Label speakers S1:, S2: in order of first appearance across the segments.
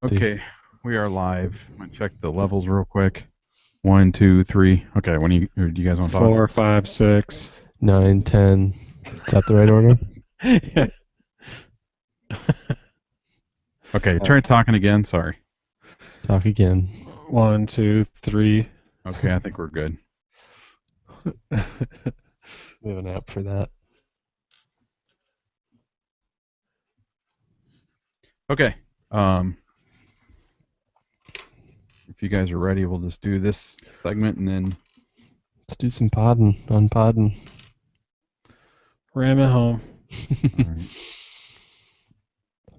S1: Okay, we are live. I'm gonna check the levels real quick. 1, 2, 3. Okay, do you guys want to talk?
S2: 4, 5, 6.
S3: 9, 10. Is that the right order?
S2: Yeah.
S1: Okay, try talking again. Sorry.
S3: Talk again.
S2: 1, 2, 3.
S1: Okay, I think we're good.
S3: We have an app for that.
S1: Okay. If you guys are ready, we'll just do this segment and then.
S3: Let's do some unpodding.
S2: Ram it home.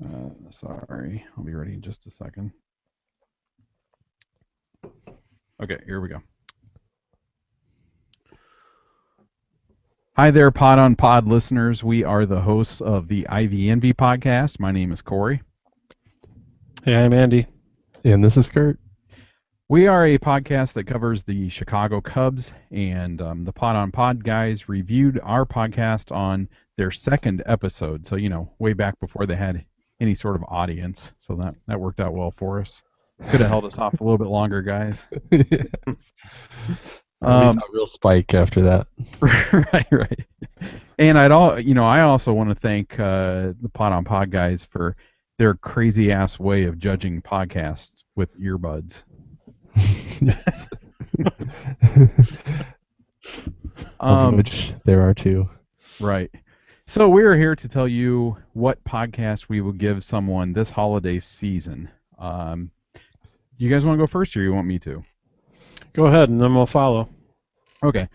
S1: All right. Sorry, I'll be ready in just a second. Okay, here we go. Hi there, Pod on Pod listeners. We are the hosts of the IVNV podcast. My name is Corey.
S2: Hey, I'm Andy.
S3: And this is Kurt.
S1: We are a podcast that covers the Chicago Cubs, and the Pod on Pod guys reviewed our podcast on their second episode. So, way back before they had any sort of audience. So that worked out well for us. Could have held us off a little bit longer, guys.
S3: We saw a real spike after that.
S1: Right. And I also want to thank the Pod on Pod guys for their crazy ass way of judging podcasts with earbuds.
S3: Yes. Of which there are two.
S1: Right. So we're here to tell you what podcast we will give someone this holiday season. You guys want to go first, or you want me to?
S2: Go ahead, and then we'll follow.
S1: Okay.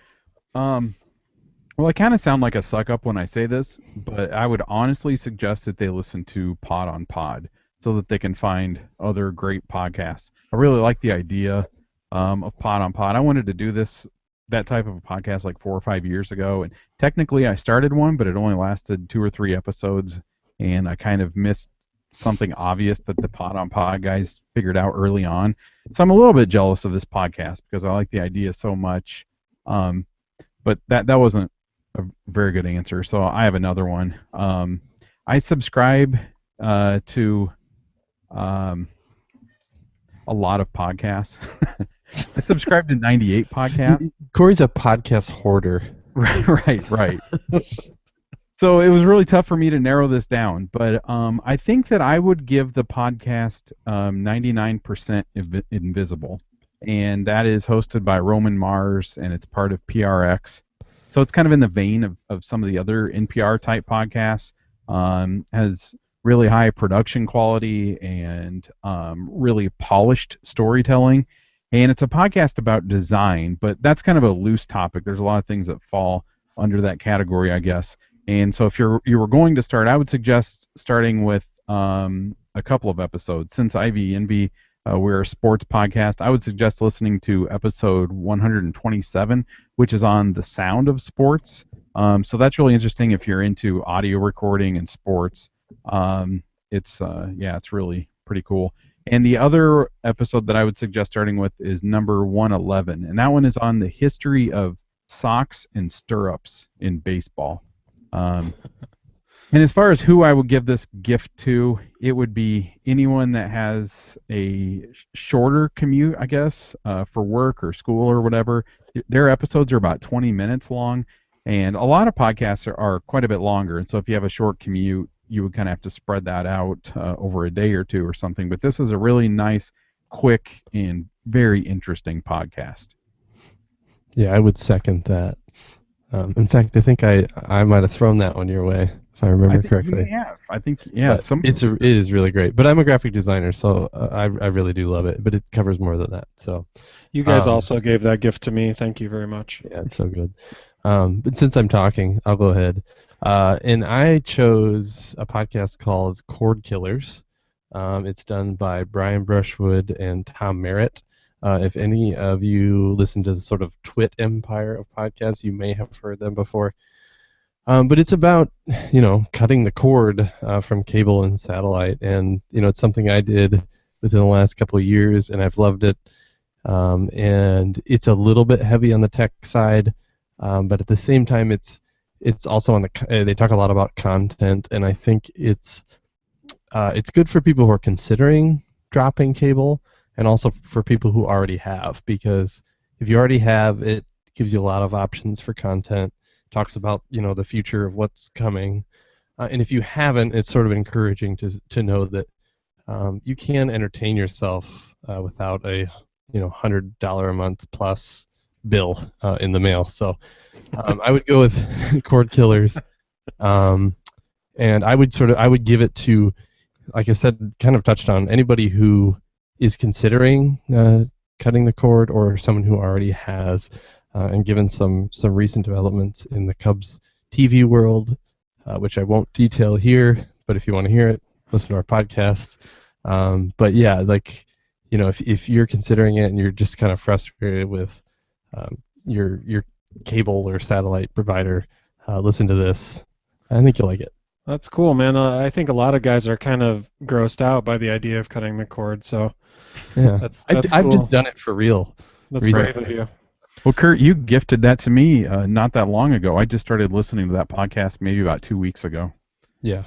S1: Well, I kind of sound like a suck up when I say this, but I would honestly suggest that they listen to Pod on Pod so that they can find other great podcasts. I really like the idea of Pod on Pod. I wanted to do that type of a podcast like 4 or 5 years ago, and technically I started one, but it only lasted 2 or 3 episodes, and I kind of missed something obvious that the Pod on Pod guys figured out early on. So I'm a little bit jealous of this podcast because I like the idea so much. But that wasn't a very good answer, so I have another one. I subscribe to a lot of podcasts. I subscribe to 98 podcasts.
S3: Corey's a podcast hoarder.
S1: Right. So it was really tough for me to narrow this down, but I think that I would give the podcast 99% Invisible, and that is hosted by Roman Mars, and it's part of PRX. So it's kind of in the vein of some of the other NPR type podcasts. Has really high production quality and really polished storytelling. And it's a podcast about design, but that's kind of a loose topic. There's a lot of things that fall under that category, I guess. And so if you were going to start, I would suggest starting with a couple of episodes. Since IVNV, we're a sports podcast, I would suggest listening to episode 127, which is on the sound of sports. So that's really interesting if you're into audio recording and sports. It's really pretty cool. And the other episode that I would suggest starting with is number 111, and that one is on the history of socks and stirrups in baseball. And as far as who I would give this gift to, it would be anyone that has a shorter commute, I guess, for work or school or whatever. Their episodes are about 20 minutes long, and a lot of podcasts are quite a bit longer. And so if you have a short commute, you would kind of have to spread that out over a day or two or something. But this is a really nice, quick, and very interesting podcast.
S3: Yeah, I would second that. In fact, I think I might have thrown that one your way, if I remember correctly.
S1: I think
S3: it is really great. But I'm a graphic designer, so I really do love it. But it covers more than that. So
S2: you guys also gave that gift to me. Thank you very much.
S3: Yeah, it's so good. But since I'm talking, I'll go ahead. And I chose a podcast called Cord Killers. It's done by Brian Brushwood and Tom Merritt. If any of you listen to the sort of Twit empire of podcasts, you may have heard them before. But it's about, cutting the cord from cable and satellite. And, it's something I did within the last couple of years, and I've loved it. And it's a little bit heavy on the tech side, but at the same time, it's also on they talk a lot about content, and I think it's good for people who are considering dropping cable, and also for people who already have, because if you already have, it gives you a lot of options for content, talks about the future of what's coming, and if you haven't, it's sort of encouraging to know that you can entertain yourself without a $100 a month plus bill in the mail. So I would go with Cord Killers, and I would give it to, like I said, kind of touched on, anybody who is considering cutting the cord, or someone who already has, and given some recent developments in the Cubs TV world, which I won't detail here, but if you want to hear it, listen to our podcast. But yeah, like, if you're considering it and you're just kind of frustrated with your cable or satellite provider, listen to this. I think you'll like it.
S2: That's cool, man. I think a lot of guys are kind of grossed out by the idea of cutting the cord, so
S3: Yeah,
S2: that's
S3: I've
S2: cool.
S3: just done it for real.
S2: That's
S3: recently.
S2: brave of you.
S1: Well, Kurt, you gifted that to me not that long ago. I just started listening to that podcast maybe about 2 weeks ago.
S3: Yeah.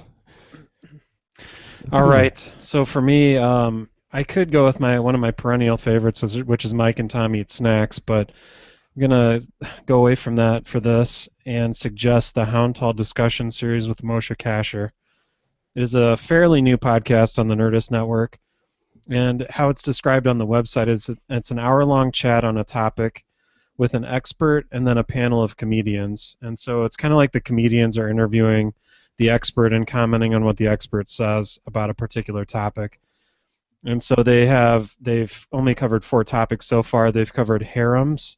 S2: All right. So for me, I could go with one of my perennial favorites, which is Mike and Tom Eat Snacks, but I'm gonna go away from that for this and suggest the Hound Tall discussion series with Moshe Kasher. It is a fairly new podcast on the Nerdist Network, and how it's described on the website is it's an hour-long chat on a topic with an expert and then a panel of comedians. And so it's kind of like the comedians are interviewing the expert and commenting on what the expert says about a particular topic. And so they've only covered 4 topics so far. They've covered harems,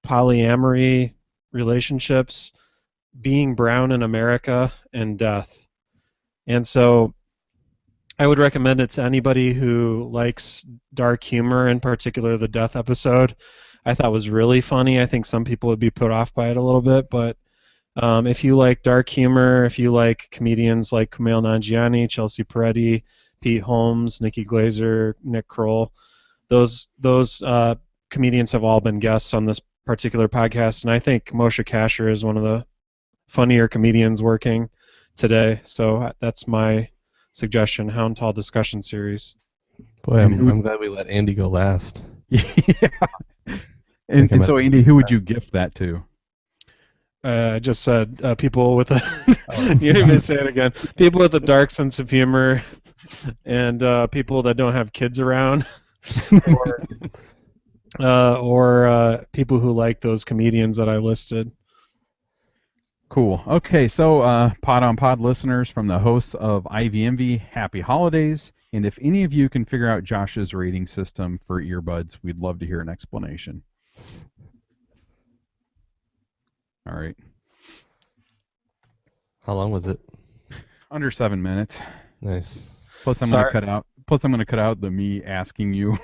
S2: polyamory, relationships, being brown in America, and death. And so I would recommend it to anybody who likes dark humor, in particular the death episode. I thought was really funny. I think some people would be put off by it a little bit, but if you like dark humor, if you like comedians like Kumail Nanjiani, Chelsea Peretti, Pete Holmes, Nikki Glazer, Nick Kroll, those comedians have all been guests on this particular podcast, and I think Moshe Kasher is one of the funnier comedians working today. So that's my suggestion, Hound Tall discussion series.
S3: Boy, I'm glad we let Andy go last.
S1: Yeah. And so, Andy, who would you gift that to?
S2: I just said people with a. You didn't even say it again. People with a dark sense of humor, and people that don't have kids around, or people who like those comedians that I listed.
S1: Cool. Okay, so Pod on Pod listeners, from the hosts of IVMV, happy holidays. And if any of you can figure out Josh's rating system for earbuds, we'd love to hear an explanation. All right.
S3: How long was it?
S1: Under 7 minutes.
S3: Nice.
S1: Plus, I'm going to cut out. Plus, I'm going to cut out the me asking you.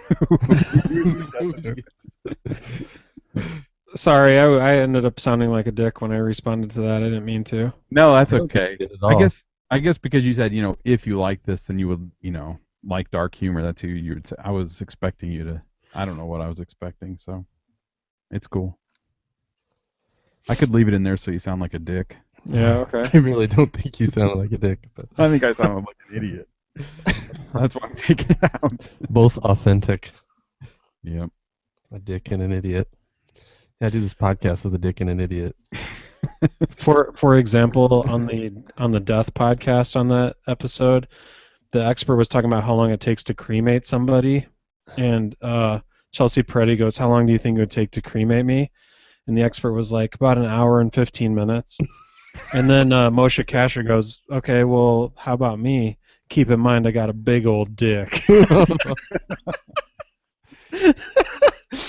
S2: Sorry, I ended up sounding like a dick when I responded to that. I didn't mean to.
S1: No, that's okay.
S3: I
S1: guess because you said, if you like this, then you would, like dark humor. That's who you would say. I was expecting you to. I don't know what I was expecting, so it's cool. I could leave it in there so you sound like a dick.
S2: Yeah, okay.
S3: I really don't think you sound like a dick, but
S1: I think I sounded like an idiot. That's why I'm taking it out.
S3: Both authentic.
S1: Yep.
S3: A dick and an idiot. Yeah, I do this podcast with a dick and an idiot.
S2: For example, on the death podcast on that episode, the expert was talking about how long it takes to cremate somebody, and Chelsea Peretti goes, "How long do you think it would take to cremate me?" And the expert was like, "About an hour and 15 minutes." And then Moshe Kasher goes, "Okay, well, how about me? Keep in mind I got a big old dick."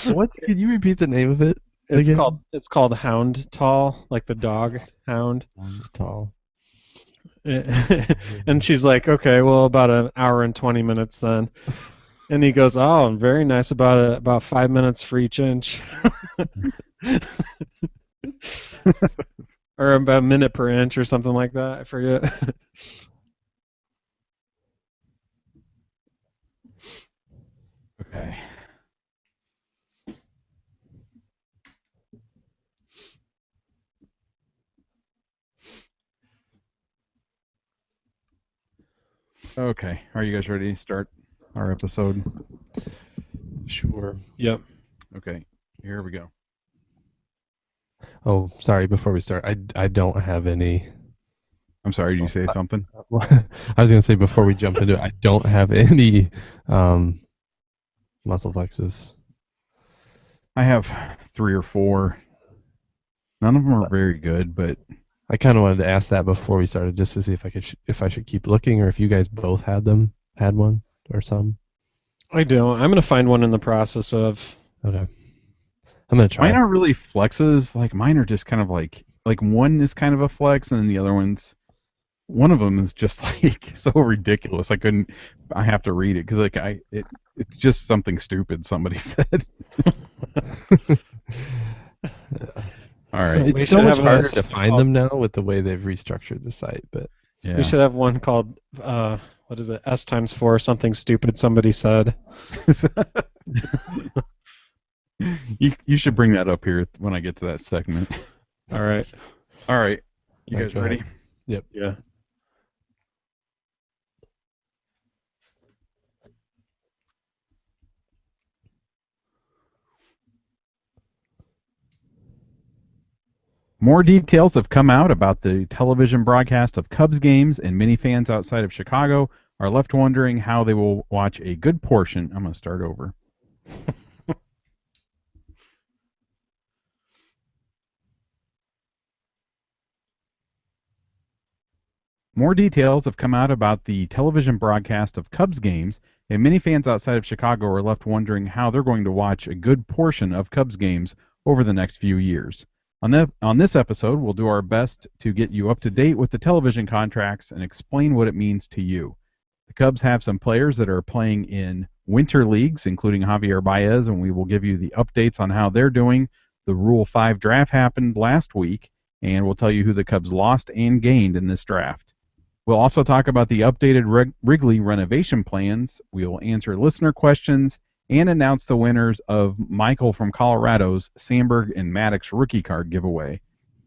S3: What? Can you repeat the name of it?
S2: It's called Hound Tall, like the dog hound.
S3: Hound Tall.
S2: And she's like, "Okay, well, about an hour and 20 minutes then." And he goes, "Oh, very nice. About 5 minutes for each inch." Or about a minute per inch or something like that. I forget.
S1: Okay. Okay. Are you guys ready to start our episode?
S3: Sure.
S2: Yep.
S1: Okay, here we go.
S3: Oh, sorry. Before we start, I don't have any.
S1: I'm sorry, did you say something?
S3: I was gonna say before we jump into it, I don't have any muscle flexes.
S1: I have 3 or 4. None of them are very good, but
S3: I kind of wanted to ask that before we started, just to see if I should keep looking, or if you guys both had one, or some.
S2: I do. I'm gonna find one in the process of.
S3: Okay. I'm gonna try.
S1: mine aren't really flexes. Like mine are just kind of like one is kind of a flex, and then the other one of them is just like so ridiculous. I have to read it because it's just something stupid somebody said. All right.
S2: So we
S3: It's so
S2: should
S3: much
S2: have
S3: harder
S2: a-
S3: to find them now with the way they've restructured the site, but
S1: Yeah.
S2: We should have one called what is it? S times 4 something stupid somebody said.
S1: You should bring that up here when I get to that segment.
S2: All right.
S1: All right. You
S3: All right,
S1: guys
S3: go ahead.
S1: ready?
S3: Yep.
S2: Yeah.
S1: More details have come out about the television broadcast of Cubs games, and many fans outside of Chicago are left wondering how they will watch a good portion. I'm going to start over. More details have come out about the television broadcast of Cubs games, and many fans outside of Chicago are left wondering how they're going to watch a good portion of Cubs games over the next few years. On this episode, we'll do our best to get you up to date with the television contracts and explain what it means to you. The Cubs have some players that are playing in winter leagues, including Javier Baez, and we will give you the updates on how they're doing. The Rule 5 draft happened last week, and we'll tell you who the Cubs lost and gained in this draft. We'll also talk about the updated Wrigley renovation plans. We'll answer listener questions and announce the winners of Michael from Colorado's Sandberg and Maddox rookie card giveaway.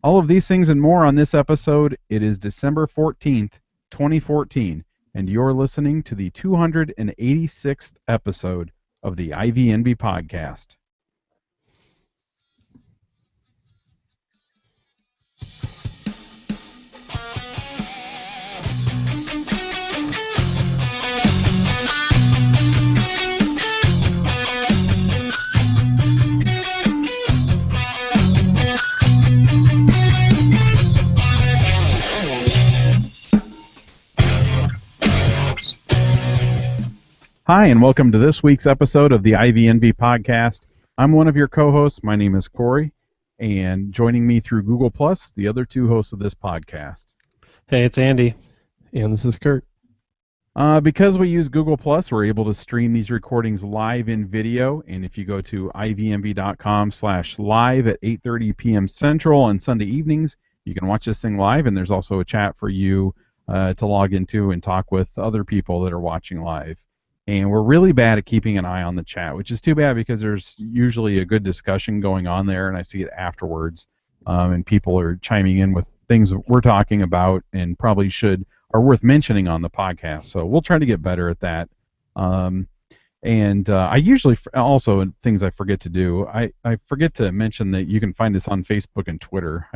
S1: All of these things and more on this episode. It is December 14th, 2014, and you're listening to the 286th episode of the IVNB podcast. Hi, and welcome to this week's episode of the IVNB podcast. I'm one of your co-hosts. My name is Corey, and joining me through Google Plus, the other two hosts of this podcast.
S2: Hey, it's Andy.
S3: and this is Kurt.
S1: Because we use Google Plus, we're able to stream these recordings live in video, and if you go to ivnb.com/live at 8:30 p.m. Central on Sunday evenings, you can watch this thing live, and there's also a chat for you to log into and talk with other people that are watching live. And we're really bad at keeping an eye on the chat, which is too bad because there's usually a good discussion going on there, and I see it afterwards, and people are chiming in with things that we're talking about and probably are worth mentioning on the podcast. So we'll try to get better at that. I usually also, things I forget to do, I forget to mention that you can find us on Facebook and Twitter.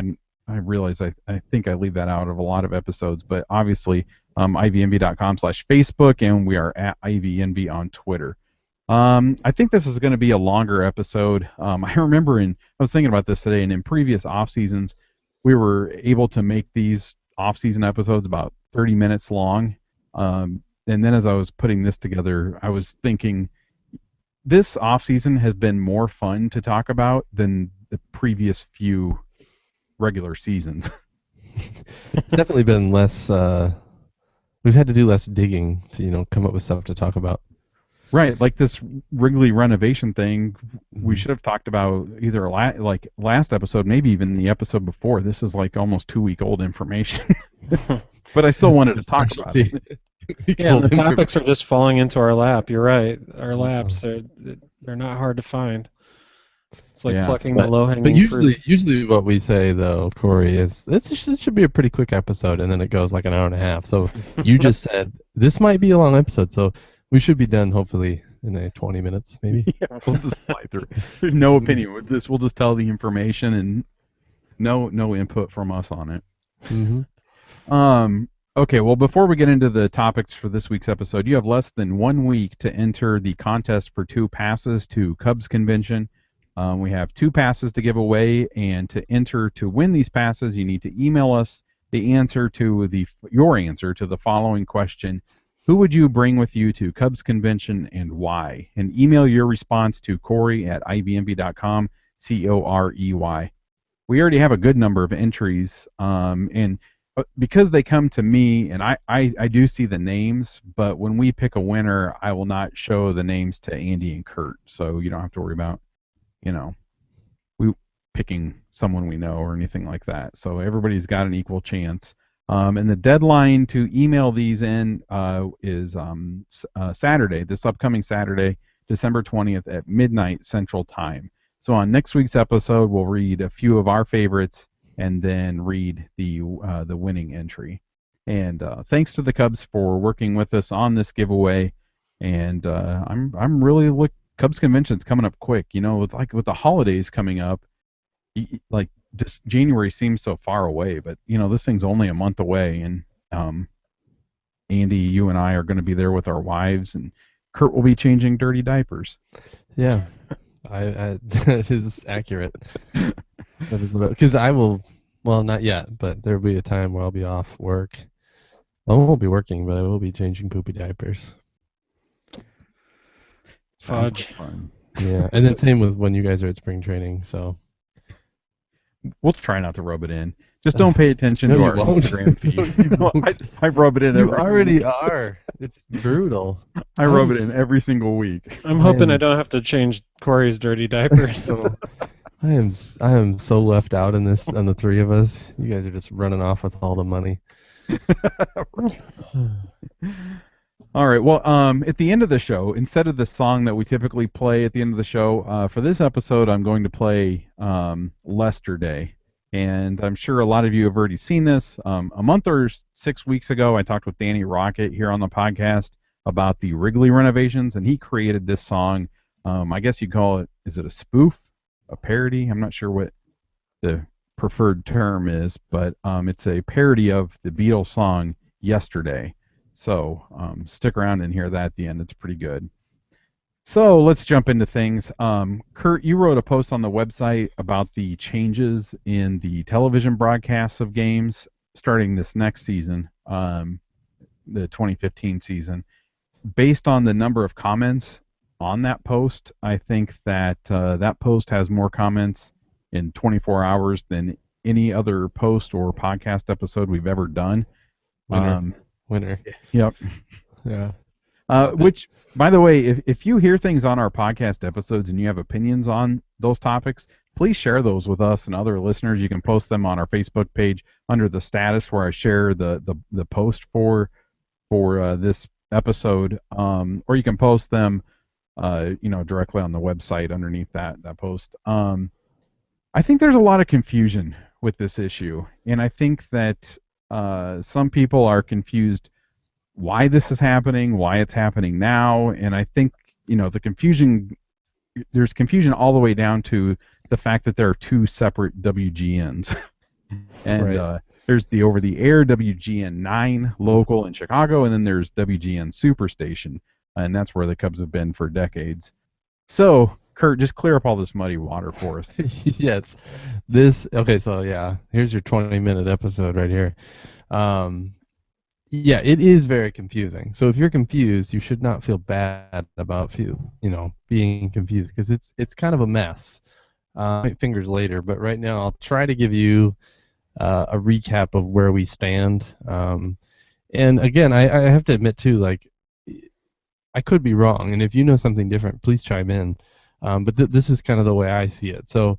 S1: I realize I think I leave that out of a lot of episodes, but obviously ivnb.com/Facebook, and we are at IVNB on Twitter. I think this is going to be a longer episode. I remember I was thinking about this today, and in previous off seasons, we were able to make these off-season episodes about 30 minutes long. And then as I was putting this together, I was thinking this off-season has been more fun to talk about than the previous few regular seasons.
S3: It's definitely been less. We've had to do less digging to come up with stuff to talk about.
S1: Right, like this Wrigley renovation thing, we should have talked about either last episode, maybe even the episode before. This is like almost 2-week-old information, but I still wanted to talk about it.
S2: Yeah, the topics are just falling into our lap. You're right. Our laps, they're not hard to find. It's like plucking the low-hanging fruit.
S3: But usually what we say, though, Corey, is this should be a pretty quick episode, and then it goes like an hour and a half. So you just said this might be a long episode, so We should be done hopefully in 20 minutes, maybe.
S1: Yeah, we'll just fly through. There's no opinion with this. We'll just tell the information and no input from us on it.
S3: Mm-hmm.
S1: Okay, well, before we get into the topics for this week's episode, you have less than 1 week to enter the contest for 2 passes to Cubs Convention. We have 2 passes to give away, and to enter to win these passes, you need to email us your answer to the following question: who would you bring with you to Cubs Convention and why? And email your response to Corey@ivmb.com, Corey. We already have a good number of entries, and because they come to me, and I do see the names, but when we pick a winner, I will not show the names to Andy and Kurt, so you don't have to worry about, we picking someone we know or anything like that. So everybody's got an equal chance. And the deadline to email these in is Saturday, this upcoming Saturday, December 20th at midnight Central Time. So on next week's episode, we'll read a few of our favorites and then read the winning entry. And thanks to the Cubs for working with us on this giveaway. And I'm really Cubs Convention's coming up quick. With the holidays coming up, January seems so far away, but this thing's only a month away. And Andy, you and I are going to be there with our wives, and Kurt will be changing dirty diapers.
S3: Yeah, that is accurate. That is what, because I will, well, not yet, but there will be a time where I'll be off work. I won't be working, but I will be changing poopy diapers.
S1: Sounds like fun.
S3: Yeah, and then same with when you guys are at spring training, so.
S1: We'll try not to rub it in. Just don't pay attention to our Instagram feed. I rub it in every week.
S3: You already are. It's brutal.
S1: I rub it in every single week.
S2: I'm hoping I don't have to change Corey's dirty diapers. So.
S3: I am so left out in this on the 3 of us. You guys are just running off with all the money.
S1: All right. Well, at the end of the show, instead of the song that we typically play at the end of the show, for this episode, I'm going to play Lester Day. And I'm sure a lot of you have already seen this. A month or 6 weeks ago, I talked with Danny Rocket here on the podcast about the Wrigley renovations, and he created this song. I guess you'd call it, is it a spoof? A parody? I'm not sure what the preferred term is, but it's a parody of the Beatles song Yesterday. So stick around and hear that at the end. It's pretty good. So let's jump into things. Kurt, you wrote a post on the website about the changes in the television broadcasts of games starting this next season, the 2015 season. Based on the number of comments on that post, I think that that post has more comments in 24 hours than any other post or podcast episode we've ever done.
S3: Winner.
S1: Yep.
S3: Yeah.
S1: Which, by the way, if you hear things on our podcast episodes and you have opinions on those topics, please share those with us and other listeners. You can post them on our Facebook page under the status where I share the post for this episode, or you can post them directly on the website underneath that post. I think there's a lot of confusion with this issue, and I think that some people are confused why this is happening, why it's happening now, and I think there's confusion all the way down to the fact that there are 2 separate WGNs, and
S3: right.
S1: There's the over-the-air WGN 9 local in Chicago, and then there's WGN Superstation, and that's where the Cubs have been for decades. So, Kurt, just clear up all this muddy water for us.
S3: Yes. Okay, so yeah, here's your 20-minute episode right here. Yeah, it is very confusing. So if you're confused, you should not feel bad about being confused, because it's kind of a mess. Fingers later, but right now I'll try to give you a recap of where we stand. And again, I have to admit too, I could be wrong, and if you know something different, please chime in. But this is kind of the way I see it. So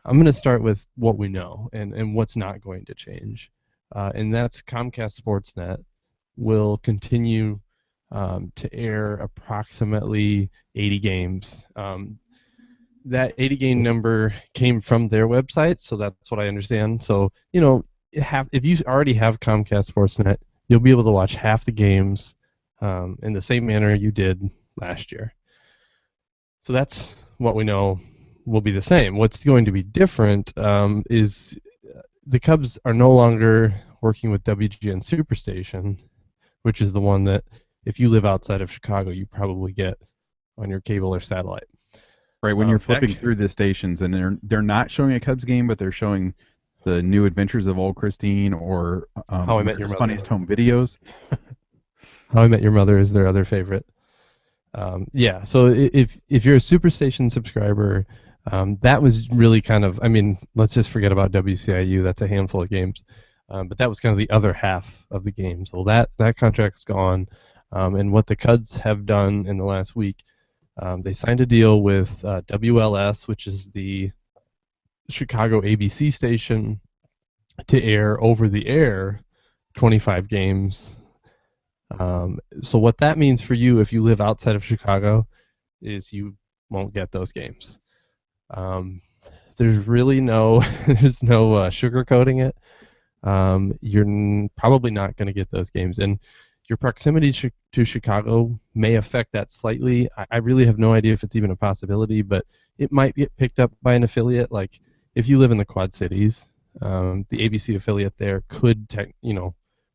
S3: I'm going to start with what we know and what's not going to change. And that's Comcast Sportsnet will continue to air approximately 80 games. That 80 game number came from their website, so that's what I understand. So, if you already have Comcast Sportsnet, you'll be able to watch half the games in the same manner you did last year. So that's what we know will be the same. What's going to be different is the Cubs are no longer working with WGN Superstation, which is the one that if you live outside of Chicago, you probably get on your cable or satellite.
S1: Right, when you're flipping through the stations and they're not showing a Cubs game, but they're showing the New Adventures of Old Christine or
S3: How I Met Your Mother.
S1: Funniest Home Videos.
S3: How I Met Your Mother is their other favorite. Yeah, so if you're a Superstation subscriber, that was really kind of, I mean, let's just forget about WCIU. That's a handful of games. But that was kind of the other half of the game. So that contract's gone. And what the Cubs have done in the last week, they signed a deal with WLS, which is the Chicago ABC station, to air over the air 25 games. So what that means for you if you live outside of Chicago is you won't get those games. There's really no sugarcoating it. You're probably not going to get those games, and your proximity to Chicago may affect that slightly. I really have no idea if it's even a possibility, but it might get picked up by an affiliate. Like if you live in the Quad Cities, the ABC affiliate there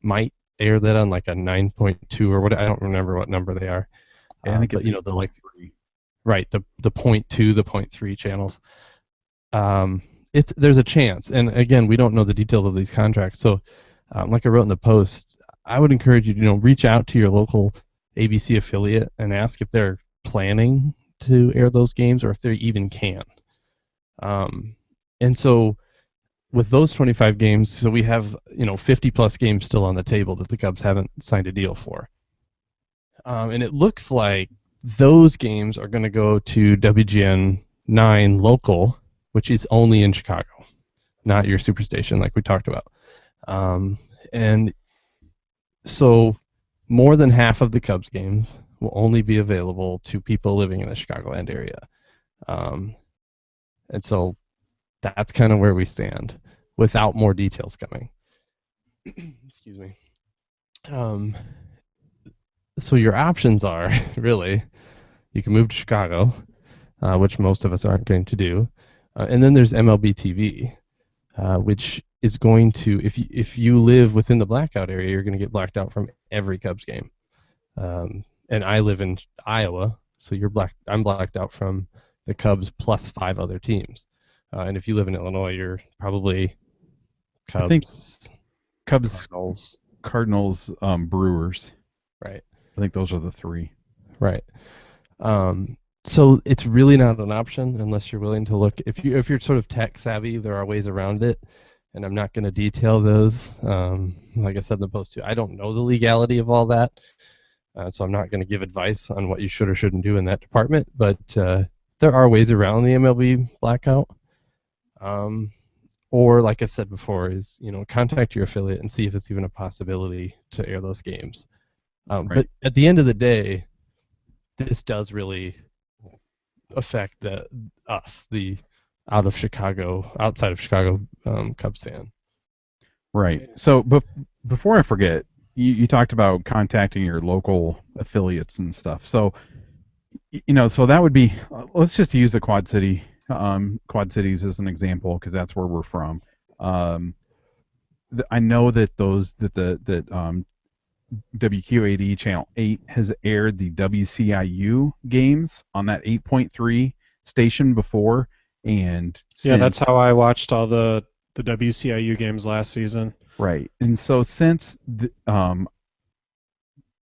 S3: might air that on like a 9.2 or what, I don't remember what number they are.
S1: Yeah, I think
S3: but
S1: it's
S3: the like right, the 0.2, the 0.3 channels. There's a chance, and again, we don't know the details of these contracts. So, like I wrote in the post, I would encourage you to reach out to your local ABC affiliate and ask if they're planning to air those games or if they even can. And so, with those 25 games, so we have 50 plus games still on the table that the Cubs haven't signed a deal for, and it looks like those games are going to go to WGN 9 local, which is only in Chicago, not your Superstation like we talked about. And so more than half of the Cubs games will only be available to people living in the Chicagoland area. And so that's kind of where we stand without more details coming. Excuse me. So your options are, really, you can move to Chicago, which most of us aren't going to do. And then there's MLB TV, which is going to, if you live within the blackout area, you're going to get blacked out from every Cubs game. And I live in Iowa, so I'm blacked out from the Cubs plus 5 other teams. And if you live in Illinois, you're probably Cubs.
S1: I think Cubs, Cardinals, Brewers.
S3: Right.
S1: I think those are the 3.
S3: Right. So it's really not an option unless you're willing to look. If you're sort of tech savvy, there are ways around it, and I'm not going to detail those. Like I said in the post too, I don't know the legality of all that, so I'm not going to give advice on what you should or shouldn't do in that department. But there are ways around the MLB blackout, or like I've said before, is contact your affiliate and see if it's even a possibility to air those games.
S1: Right.
S3: But at the end of the day, this does really affect the outside of Chicago Cubs fan.
S1: Right. So before I forget, you talked about contacting your local affiliates and stuff. So so that would be, let's just use the Quad Cities as an example because that's where we're from. I know that WQAD Channel 8 has aired the WCIU games on that 8.3 station before, and
S2: yeah, that's how I watched all the WCIU games last season.
S1: Right, and so since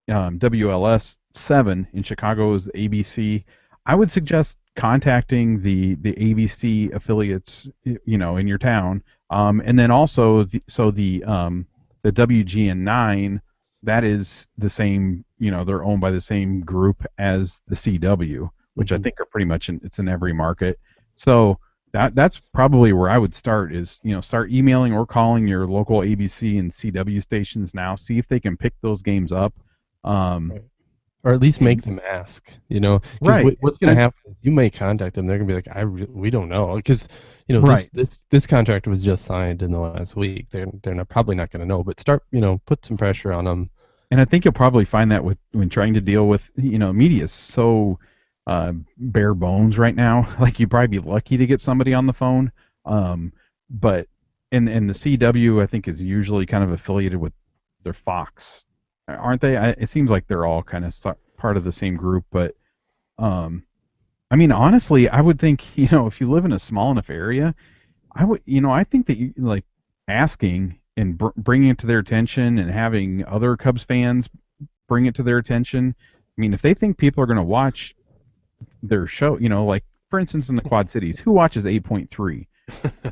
S1: WLS 7 in Chicago's ABC, I would suggest contacting the ABC affiliates, in your town, and then also the WGN 9. That is the same, they're owned by the same group as the CW, which I think are pretty much it's in every market. So that's probably where I would start is, start emailing or calling your local ABC and CW stations now, see if they can pick those games up.
S3: Right. Or at least make them ask,
S1: Right.
S3: What's going to happen is you may contact them. They're going to be like, we don't know. Because,
S1: Right.
S3: this contract was just signed in the last week. They're probably not going to know. But start, put some pressure on them.
S1: And I think you'll probably find that when trying to deal with, media is so bare bones right now. Like you'd probably be lucky to get somebody on the phone. But and the CW I think is usually kind of affiliated with their Fox, aren't they? It seems like they're all kind of part of the same group. But I mean, honestly, I would think if you live in a small enough area, I think that you like asking and bringing it to their attention and having other Cubs fans bring it to their attention. I mean, if they think people are going to watch their show, like for instance in the Quad Cities, who watches 8.3?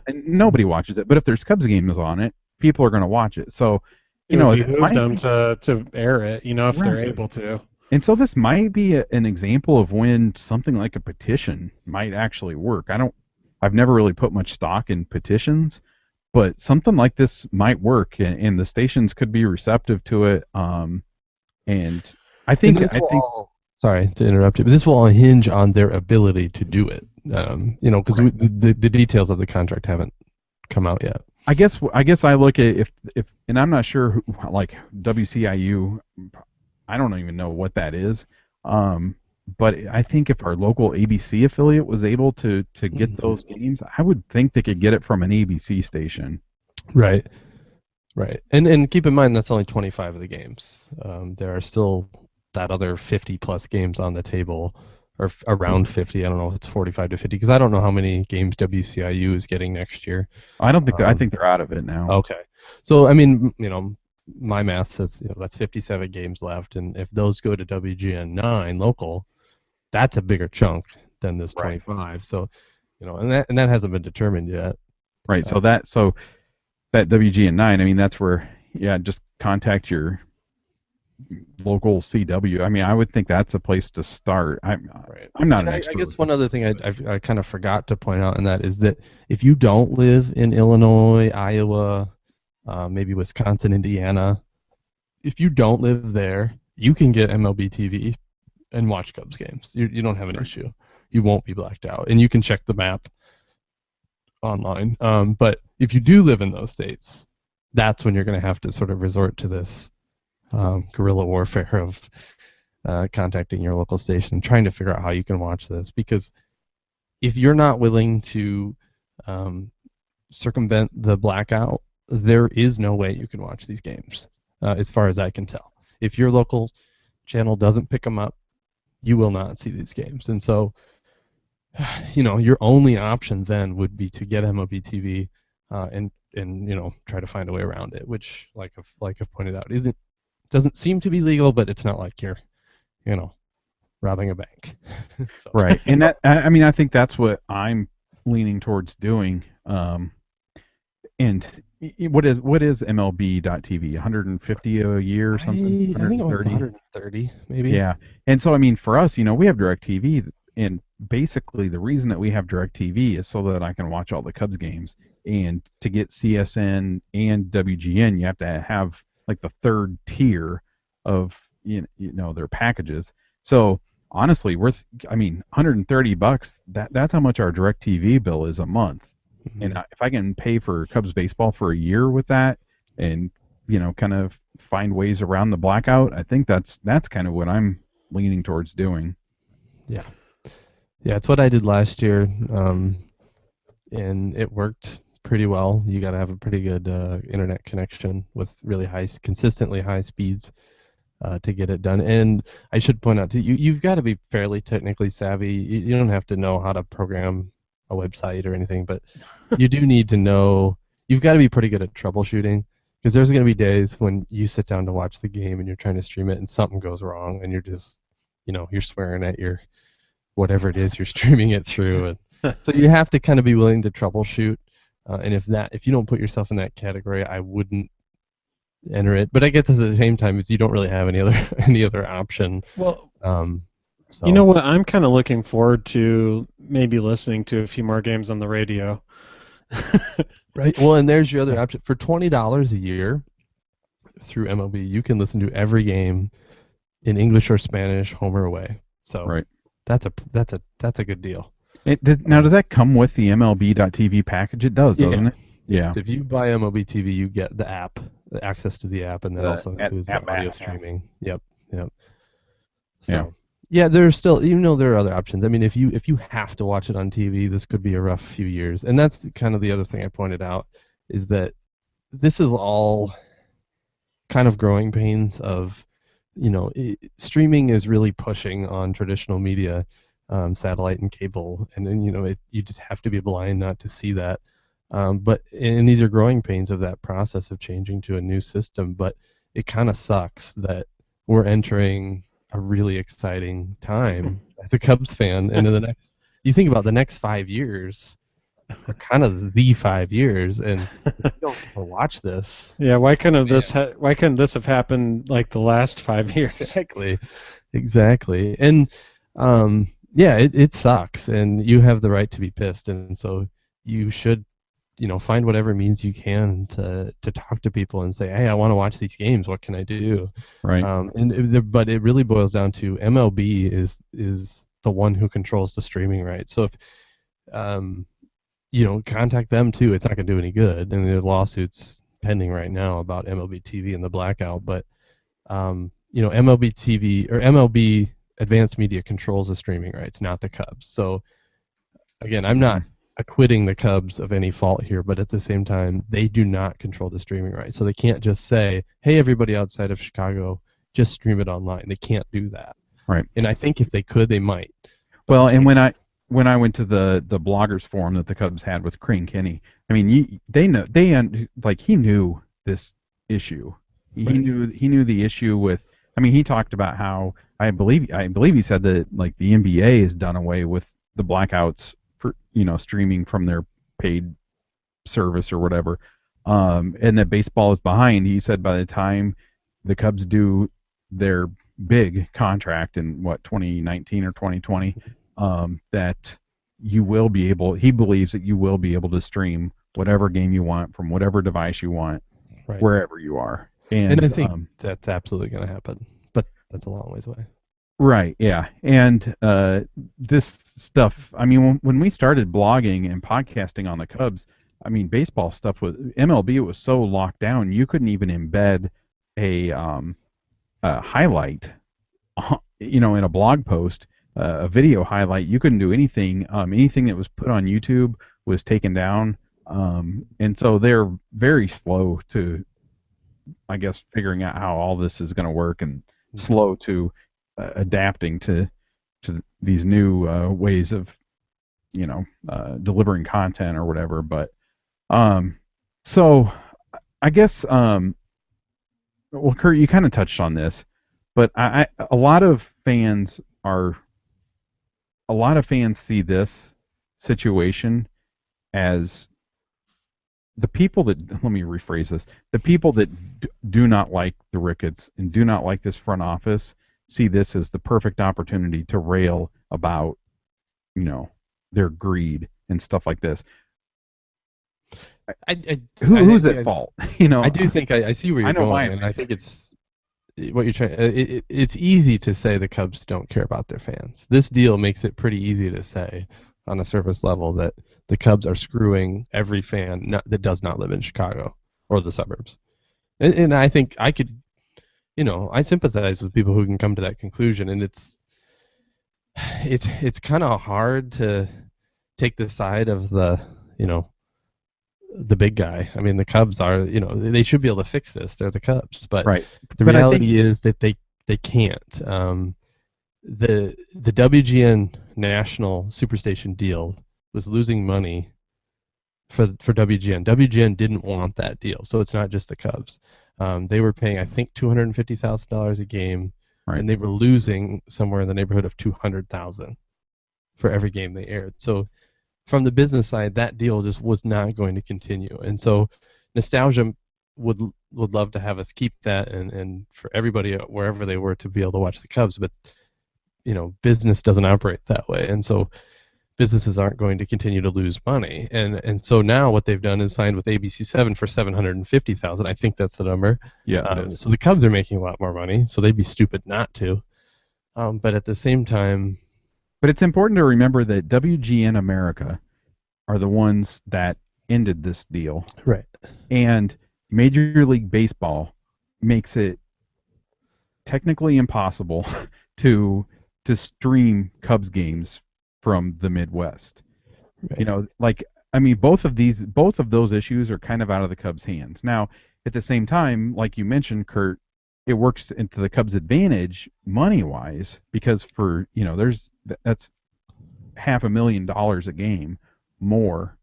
S1: And nobody watches it. But if there's Cubs games on it, people are going to watch it. So,
S2: it behooves them to air it, if they're able to.
S1: And so this might be an example of when something like a petition might actually work. I've never really put much stock in petitions, but something like this might work, and the stations could be receptive to it. And I think
S3: sorry to interrupt you, but this will all hinge on their ability to do it. Because the details of the contract haven't come out yet.
S1: I guess I look at if and I'm not sure who, like WCIU, I don't even know what that is. But I think if our local ABC affiliate was able to get those games, I would think they could get it from an ABC station.
S3: Right. And keep in mind that's only 25 of the games. There are still that other 50 plus games on the table, or around 50. I don't know if it's 45 to 50 because I don't know how many games WCIU is getting next year.
S1: I don't think I think they're out of it now.
S3: Okay. So I mean, my math says that's 57 games left, and if those go to WGN 9 local, that's a bigger chunk than this 25. So, and that hasn't been determined yet.
S1: Right. So that WGN 9, I mean, that's where just contact your local CW. I mean, I would think that's a place to start. I'm not an expert.
S3: I guess one other thing I kind of forgot to point out, and that is that if you don't live in Illinois, Iowa, maybe Wisconsin, Indiana, if you don't live there, you can get MLB TV and watch Cubs games. You don't have an issue. You won't be blacked out, and you can check the map online. But if you do live in those states, that's when you're going to have to sort of resort to this guerrilla warfare of contacting your local station and trying to figure out how you can watch this. Because if you're not willing to circumvent the blackout, there is no way you can watch these games, as far as I can tell. If your local channel doesn't pick them up, you will not see these games. And so, your only option then would be to get MLB TV and try to find a way around it, which, like I've pointed out, doesn't seem to be legal, but it's not like you're, robbing a bank. So.
S1: Right. And that, I mean, I think that's what I'm leaning towards doing. And what is MLB.TV? 150 a year or something?
S3: I think it was 130, maybe.
S1: Yeah. And so, I mean, for us, we have DirecTV, and basically the reason that we have DirecTV is so that I can watch all the Cubs games. And to get CSN and WGN, you have to have like the third tier of their packages. So honestly, $130. That's how much our DirecTV bill is a month. Mm-hmm. And if I can pay for Cubs baseball for a year with that, and kind of find ways around the blackout, I think that's kind of what I'm leaning towards doing.
S3: Yeah, it's what I did last year, and it worked pretty well. You got to have a pretty good internet connection with really consistently high speeds to get it done. And I should point out, you've got to be fairly technically savvy. You don't have to know how to program a website or anything, but you do need to know. You've got to be pretty good at troubleshooting, because there's going to be days when you sit down to watch the game and you're trying to stream it and something goes wrong, and you're just, you're swearing at your whatever it is you're streaming it through. And so you have to kind of be willing to troubleshoot. And if you don't put yourself in that category, I wouldn't enter it. But I guess at the same time, is you don't really have any other option.
S2: Well,
S3: so.
S2: You know what? I'm kind of looking forward to maybe listening to a few more games on the radio.
S3: Right. Well, and there's your other option. For $20 a year through MLB, you can listen to every game in English or Spanish, home or away. So
S1: right.
S3: That's a good deal.
S1: Now, does that come with the MLB.TV package? It does, doesn't it? Yeah.
S3: So if you buy MLB TV, you get the app access to the app, and that
S1: The
S3: also includes the
S1: at
S3: audio
S1: bat, yeah.
S3: streaming. Yep.
S1: Yeah.
S3: So yeah, there's still, even though there are other options. I mean, if you have to watch it on TV, this could be a rough few years. And that's kind of the other thing I pointed out, is that this is all kind of growing pains of, streaming is really pushing on traditional media, satellite and cable, and then you just have to be blind not to see that. And these are growing pains of that process of changing to a new system. But it kind of sucks that we're entering a really exciting time as a Cubs fan, and in you think about the next 5 years are kind of the 5 years, and if you don't get to watch this.
S2: Yeah, why couldn't this have happened like the last 5 years?
S3: Exactly. And yeah, it sucks, and you have the right to be pissed, and so you should, find whatever means you can to talk to people and say, hey, I want to watch these games. What can I do?
S1: Right.
S3: But it really boils down to MLB is the one who controls the streaming rights. So if contact them too. It's not going to do any good. And there are lawsuits pending right now about MLB TV and the blackout. But MLB TV or MLB Advanced Media controls the streaming rights, not the Cubs. So again, I'm not acquitting the Cubs of any fault here, but at the same time, they do not control the streaming rights. So they can't just say, hey, everybody outside of Chicago, just stream it online. They can't do that.
S1: Right.
S3: And I think if they could, they might.
S1: Well, and when I went to the bloggers forum that the Cubs had with Crane Kenny, I mean, he knew this issue. He
S3: Right.
S1: knew the issue with. I mean, he talked about how I believe he said that like the NBA has done away with the blackouts for streaming from their paid service or whatever, and that baseball is behind. He said by the time the Cubs do their big contract in 2019 or 2020. That you will be able. He believes that you will be able to stream whatever game you want from whatever device you want,
S3: Right.
S1: wherever you are.
S3: And I think that's absolutely going to happen, but that's a long ways away.
S1: Right. Yeah. And this stuff. I mean, when we started blogging and podcasting on the Cubs, I mean, baseball stuff was MLB. It was so locked down, you couldn't even embed a highlight, in a blog post. A video highlight, you couldn't do anything. Anything that was put on YouTube was taken down, and so they're very slow to, I guess, figuring out how all this is going to work, and slow to adapting to these new ways of, delivering content or whatever. But so I guess, well, Kurt, you kind of touched on this, but a lot of fans see this situation as the people that, let me rephrase this, the people that do not like the Ricketts and do not like this front office see this as the perfect opportunity to rail about, their greed and stuff like this. Who's at fault?
S3: I do think I see where you're going, and I think it's what you're trying. It's easy to say the Cubs don't care about their fans. This deal makes it pretty easy to say, on a surface level, that the Cubs are screwing every fan that does not live in Chicago or the suburbs. And I think I could, I sympathize with people who can come to that conclusion, and it's kind of hard to take the side of the big guy. I mean, the Cubs are, they should be able to fix this. They're the Cubs, but
S1: right.
S3: The reality is that they can't. The WGN National Superstation deal was losing money for WGN. WGN didn't want that deal, so it's not just the Cubs. They were paying, I think, $250,000 a game,
S1: right,
S3: and they were losing somewhere in the neighborhood of $200,000 for every game they aired. So from the business side, that deal just was not going to continue. And so Nostalgia would love to have us keep that, and for everybody wherever they were to be able to watch the Cubs, but business doesn't operate that way, and so businesses aren't going to continue to lose money. And so now what they've done is signed with ABC7 for $750,000. I think that's the number.
S1: Yeah.
S3: So the Cubs are making a lot more money, so they'd be stupid not to. But at the same time,
S1: but it's important to remember that WGN America are the ones that ended this deal.
S3: Right.
S1: And Major League Baseball makes it technically impossible to stream Cubs games from the Midwest.
S3: Right.
S1: You know, like, I mean, both of those issues are kind of out of the Cubs' hands. Now, at the same time, like you mentioned, Kurt, it works into the Cubs' advantage money-wise because that's $500,000 a game more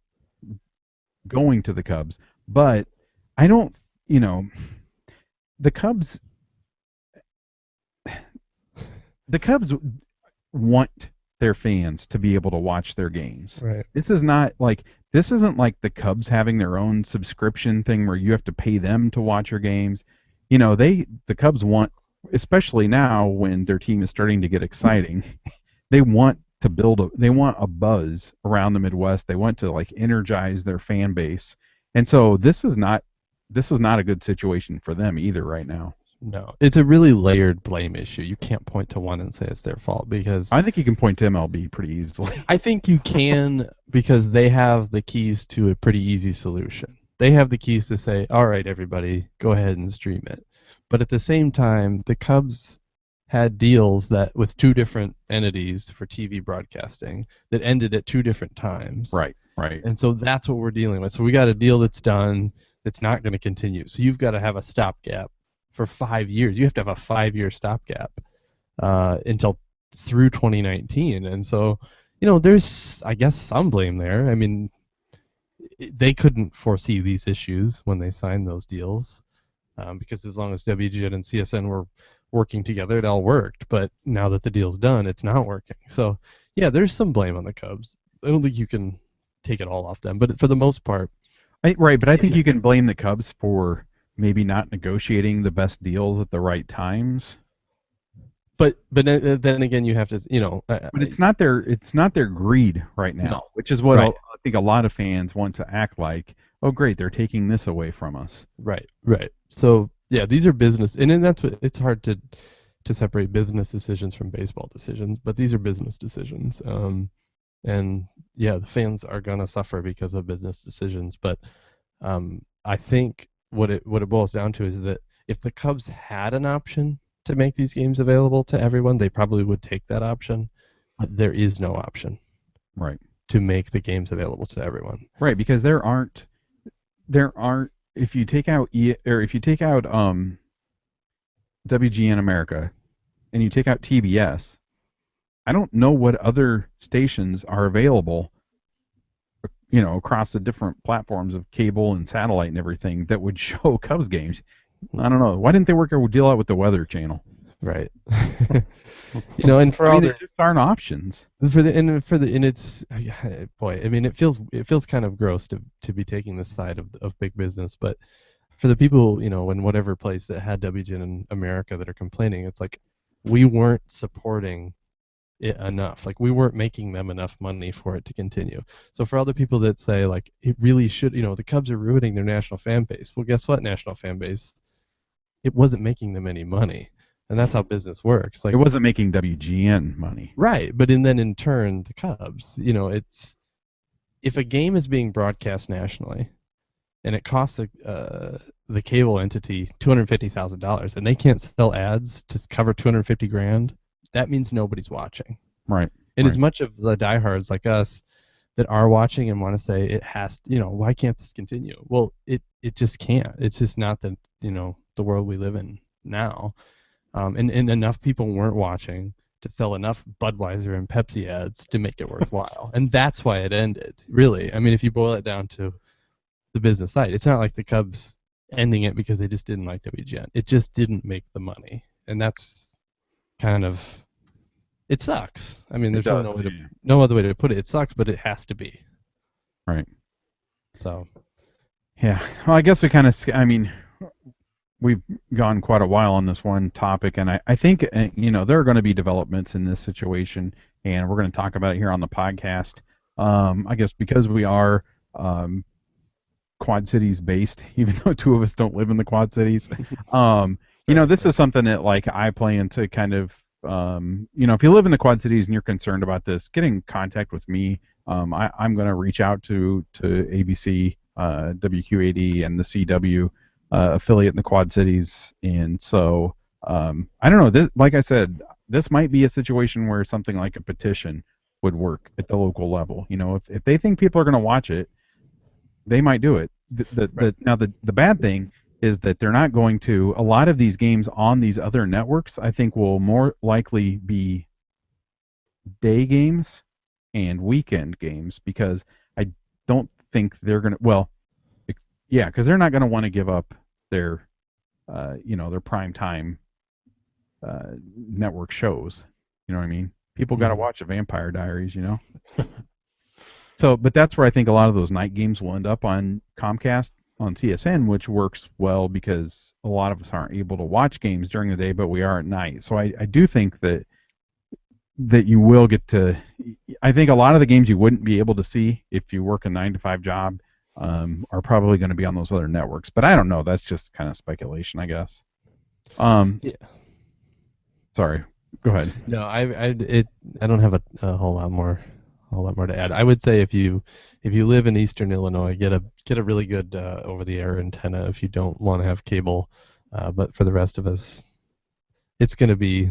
S1: going to the Cubs. But I don't, the Cubs want their fans to be able to watch their games.
S3: Right.
S1: This isn't like the Cubs having their own subscription thing where you have to pay them to watch your games. The Cubs want, especially now when their team is starting to get exciting, they want a buzz around the Midwest. They want to like energize their fan base. And so this is not a good situation for them either right now.
S3: No, it's a really layered blame issue. You can't point to one and say it's their fault because
S1: I think you can point to MLB pretty easily.
S3: I think you can because they have the keys to a pretty easy solution. They have the keys to say, all right, everybody, go ahead and stream it. But at the same time, the Cubs had deals that with two different entities for TV broadcasting that ended at two different times.
S1: Right.
S3: And so that's what we're dealing with. So we got a deal that's done that's not going to continue. So you've got to have a stopgap for 5 years. You have to have a 5-year stopgap until through 2019. And so, there's, I guess, some blame there. I mean, they couldn't foresee these issues when they signed those deals because as long as WGN and CSN were working together, it all worked. But now that the deal's done, it's not working. So, yeah, there's some blame on the Cubs. I don't think you can take it all off them. But for the most part...
S1: But I think you can blame the Cubs for maybe not negotiating the best deals at the right times.
S3: But then again, you have to,
S1: But it's not their greed right now,
S3: No.
S1: which is what
S3: Right.
S1: I think a lot of fans want to act like. Oh, great, they're taking this away from us.
S3: Right. So yeah, these are business, and then that's what it's hard to separate business decisions from baseball decisions, but these are business decisions. And yeah, the fans are gonna suffer because of business decisions. But I think what it boils down to is that if the Cubs had an option to make these games available to everyone, they probably would take that option. But there is no option.
S1: Right.
S3: To make the games available to everyone.
S1: Right, because there aren't if you take out WGN America and you take out TBS, I don't know what other stations are available across the different platforms of cable and satellite and everything that would show Cubs games. I don't know. Why didn't they work a deal out with the Weather Channel?
S3: Right. And for all
S1: there just aren't options.
S3: And it's boy, I mean, it feels kind of gross to be taking this side of big business, but for the people, in whatever place that had WGN in America that are complaining, it's like we weren't supporting it enough. Like we weren't making them enough money for it to continue. So for all the people that say like it really should, the Cubs are ruining their national fan base. Well, guess what, national fan base? It wasn't making them any money. And that's how business works. Like
S1: it wasn't making WGN money.
S3: Right, but then in turn the Cubs, it's if a game is being broadcast nationally and it costs the cable entity $250,000 and they can't sell ads to cover $250,000, that means nobody's watching.
S1: Right.
S3: And
S1: right.
S3: as much of the diehards like us that are watching and want to say it has, why can't this continue? Well, it just can't. It's just not the the world we live in now. And enough people weren't watching to sell enough Budweiser and Pepsi ads to make it worthwhile. And that's why it ended, really. I mean, if you boil it down to the business side, it's not like the Cubs ending it because they just didn't like WGN. It just didn't make the money. And that's kind of, it sucks. I mean, there's no other way to put it. It sucks, but it has to be.
S1: Right.
S3: So.
S1: Yeah. Well, I guess we've gone quite a while on this one topic, and I think there are going to be developments in this situation, and we're going to talk about it here on the podcast. I guess because we are Quad Cities based, even though two of us don't live in the Quad Cities, this is something that like I plan to kind of if you live in the Quad Cities and you're concerned about this, get in contact with me. I'm going to reach out to ABC, WQAD, and the CW. affiliate in the Quad Cities, and so I don't know. This, like I said, this might be a situation where something like a petition would work at the local level. You know, if they think people are going to watch it, they might do it. Now the bad thing is that they're not going to. A lot of these games on these other networks, I think, will more likely be day games and weekend games, because I don't think they're going to. Well, yeah, because they're not going to want to give up their, their prime time network shows. You know what I mean? People got to watch the Vampire Diaries, you know. So, but that's where I think a lot of those night games will end up on Comcast on CSN, which works well because a lot of us aren't able to watch games during the day, but we are at night. So I do think that you will get to. I think a lot of the games you wouldn't be able to see if you work a 9-to-5 job are probably going to be on those other networks. But I don't know. That's just kind of speculation, I guess.
S3: Yeah.
S1: Sorry. Go ahead.
S3: No, I don't have a whole lot more to add. I would say if you live in Eastern Illinois, get a really good over-the-air antenna if you don't want to have cable. But for the rest of us, it's going to be.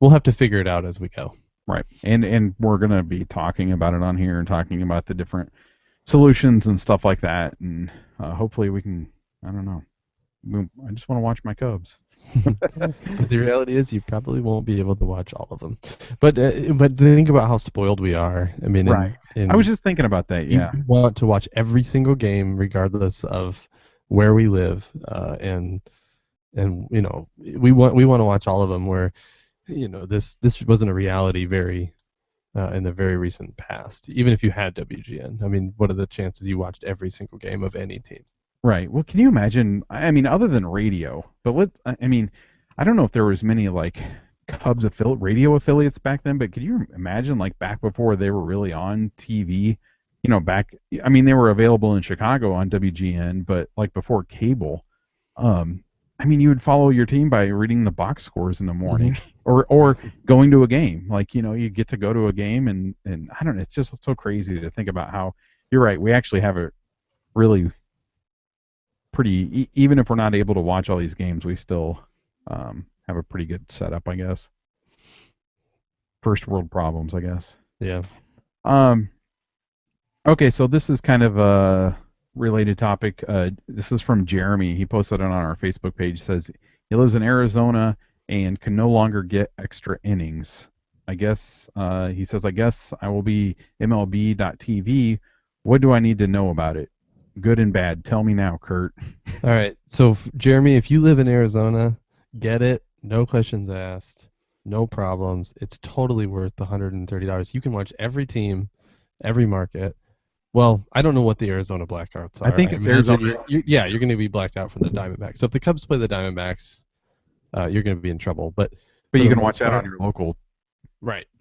S3: We'll have to figure it out as we go.
S1: Right, and we're going to be talking about it on here and talking about the different solutions and stuff like that, and hopefully we can. I don't know. I just want to watch my Cubs.
S3: But the reality is, you probably won't be able to watch all of them. But think about how spoiled we are. I mean,
S1: right. I was just thinking about that. Yeah.
S3: We want to watch every single game, regardless of where we live, and we want to watch all of them. Where, this wasn't a reality in the very recent past. Even if you had WGN, I mean, what are the chances you watched every single game of any team?
S1: Right. Well, can you imagine? I mean, other than radio, but I don't know if there was many like Cubs radio affiliates back then, but could you imagine like back before they were really on TV? They were available in Chicago on WGN, but like before cable, you would follow your team by reading the box scores in the morning, or going to a game. Like, you get to go to a game, and I don't know. It's just so crazy to think about how you're right. We actually have a really pretty, even if we're not able to watch all these games, we still have a pretty good setup, I guess. First world problems, I guess.
S3: Yeah.
S1: Okay, so this is kind of a related topic. This is from Jeremy. He posted it on our Facebook page. Says he lives in Arizona and can no longer get extra innings. I guess he says, I guess I will be MLB.TV. What do I need to know about it? Good and bad. Tell me now, Kurt.
S3: All right. So, Jeremy, if you live in Arizona, get it. No questions asked. No problems. It's totally worth the $130. You can watch every team, every market. Well, I don't know what the Arizona blackouts are.
S1: I think it's Arizona.
S3: You're going to be blacked out from the Diamondbacks. So if the Cubs play the Diamondbacks, you're going to be in trouble. But
S1: you can watch that on your local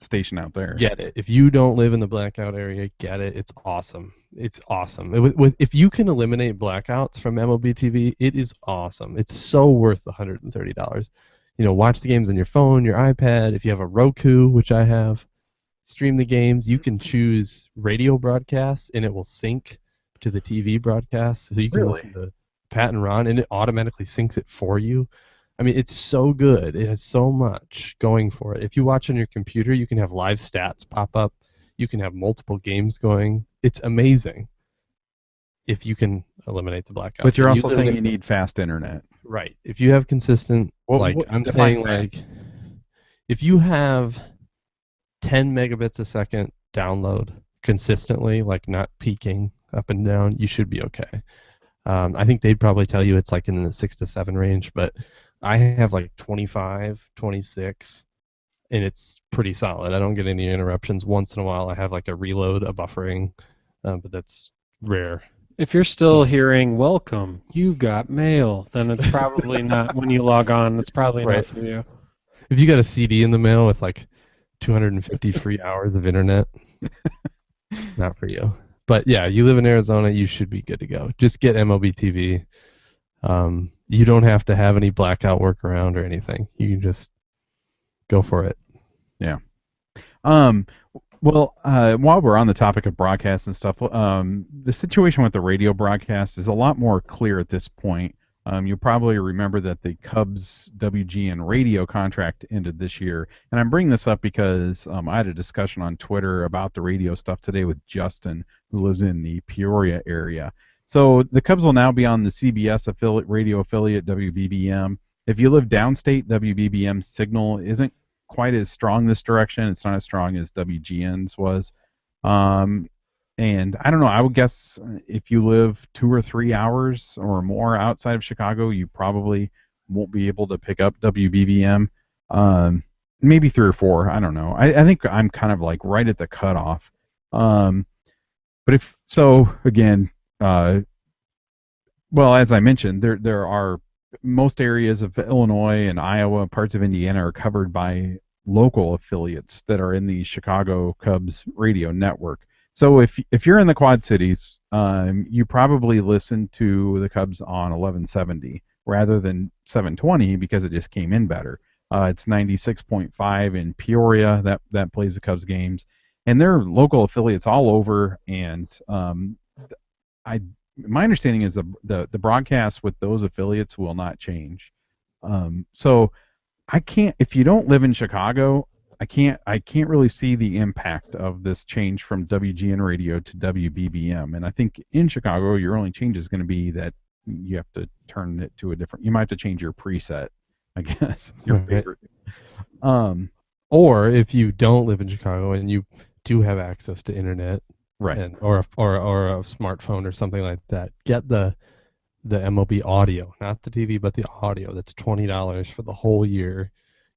S1: station out there.
S3: Get it. If you don't live in the blackout area, get it. It's awesome. It's awesome. If you can eliminate blackouts from MLB TV, it is awesome. It's so worth the $130. Watch the games on your phone, your iPad. If you have a Roku, which I have, stream the games. You can choose radio broadcasts, and it will sync to the TV broadcasts. So you can listen to Pat and Ron, and it automatically syncs it for you. I mean, it's so good. It has so much going for it. If you watch on your computer, you can have live stats pop up. You can have multiple games going. It's amazing if you can eliminate the blackout.
S1: But you're also saying you need fast internet.
S3: Right. If you have consistent, if you have 10 megabits a second download consistently, like not peaking up and down, you should be okay. I think they'd probably tell you it's like in the 6 to 7 range, but I have like 25, 26, and it's pretty solid. I don't get any interruptions. Once in a while I have like a reload, a buffering, but that's rare.
S2: If you're still hearing "Welcome, you got mail," then it's probably not when you log on. It's probably not for you.
S3: If you got a CD in the mail with like 250 free hours of internet, not for you. But yeah, you live in Arizona, you should be good to go. Just get MLB TV. You don't have to have any blackout workaround or anything. You can just go for it.
S1: Yeah. Well, while we're on the topic of broadcasts and stuff, the situation with the radio broadcast is a lot more clear at this point You'll probably remember that the Cubs WGN radio contract ended this year. And I'm bringing this up because I had a discussion on Twitter about the radio stuff today with Justin, who lives in the Peoria area. So the Cubs will now be on the CBS radio affiliate WBBM. If you live downstate, WBBM's signal isn't quite as strong this direction. It's not as strong as WGN's was. And I don't know, I would guess if you live 2 or 3 hours or more outside of Chicago, you probably won't be able to pick up WBBM. Maybe 3 or 4, I don't know. I think I'm kind of like right at the cutoff. But if so, again, well, as I mentioned, there are most areas of Illinois and Iowa, parts of Indiana are covered by local affiliates that are in the Chicago Cubs radio network. So if you're in the Quad Cities, you probably listen to the Cubs on 1170 rather than 720 because it just came in better. It's 96.5 in Peoria that plays the Cubs games, and there are local affiliates all over. And my understanding is the broadcast with those affiliates will not change. So I can't, if you don't live in Chicago, I can't really see the impact of this change from WGN radio to WBBM. And I think in Chicago, your only change is going to be that you have to turn it to a different. You might have to change your preset, I guess, your favorite.
S3: Or if you don't live in Chicago and you do have access to internet,
S1: right,
S3: or a smartphone or something like that, get the MLB audio, not the TV, but the audio. That's $20 for the whole year.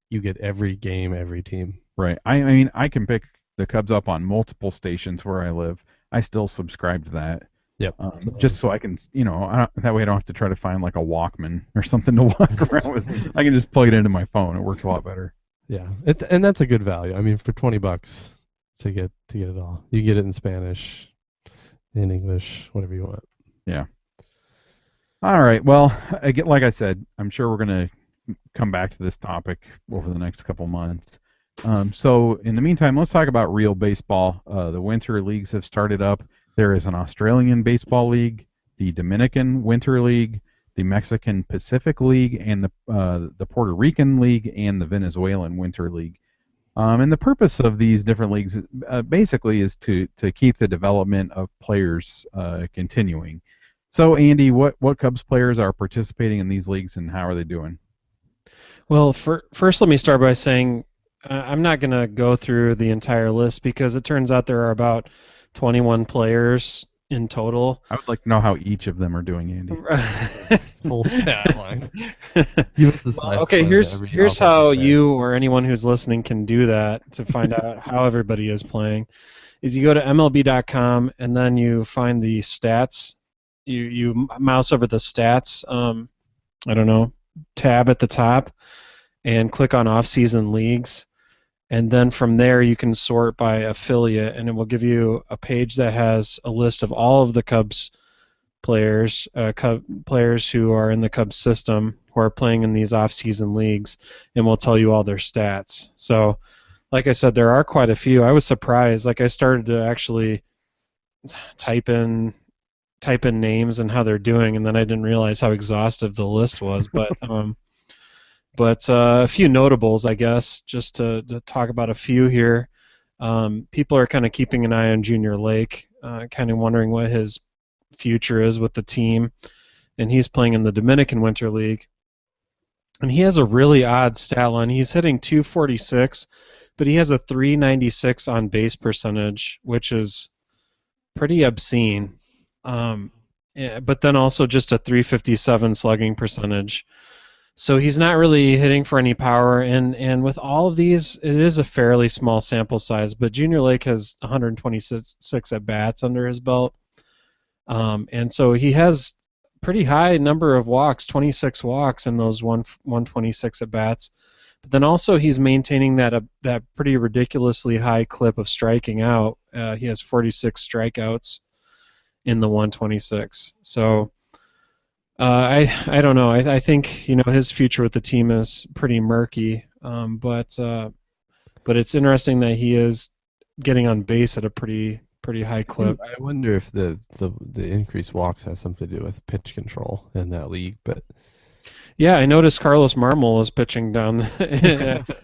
S3: You get every game, every team.
S1: Right. I mean, I can pick the Cubs up on multiple stations where I live. I still subscribe to that.
S3: Yep.
S1: Just so I can, that way I don't have to try to find like a Walkman or something to walk around with. I can just plug it into my phone. It works a lot better.
S3: Yeah, and that's a good value. I mean, for $20 to get it all, you get it in Spanish, in English, whatever you want.
S1: Yeah. All right. Well, like I said, I'm sure we're gonna come back to this topic over the next couple months. So in the meantime, let's talk about real baseball. The winter leagues have started up. There is an Australian baseball league, the Dominican Winter League, the Mexican Pacific League, and the Puerto Rican League, and the Venezuelan Winter League. And the purpose of these different leagues basically is to keep the development of players continuing. So Andy, what Cubs players are participating in these leagues, and how are they doing?
S2: Well, first let me start by saying I'm not going to go through the entire list because it turns out there are about 21 players in total.
S1: I would like to know how each of them are doing, Andy.
S3: Full stat line.
S2: Well, okay, here's how you or anyone who's listening can do that to find out how everybody is playing. Is you go to MLB.com and then you find the stats. You mouse over the stats. Tab at the top and click on off-season leagues, and then from there you can sort by affiliate, and it will give you a page that has a list of all of the Cubs players who are in the Cubs system who are playing in these off-season leagues, and will tell you all their stats. So like I said, there are quite a few. I was surprised. Like I started to actually type in names and how they're doing, and then I didn't realize how exhaustive the list was. But a few notables, I guess, just to talk about a few here. People are kind of keeping an eye on Junior Lake, kind of wondering what his future is with the team, and he's playing in the Dominican Winter League. And he has a really odd stat line. He's hitting .246, but he has a .396 on base percentage, which is pretty obscene. But then also just a .357 slugging percentage. So he's not really hitting for any power, and with all of these, it is a fairly small sample size, but Junior Lake has 126 at-bats under his belt, and so he has pretty high number of walks, 26 walks in those 126 at-bats, but then also he's maintaining that pretty ridiculously high clip of striking out. He has 46 strikeouts in the 126. So I don't know. I think his future with the team is pretty murky. But it's interesting that he is getting on base at a pretty pretty high clip.
S3: I wonder if the increased walks has something to do with pitch control in that league, but
S2: Yeah, I noticed Carlos Marmol is pitching down.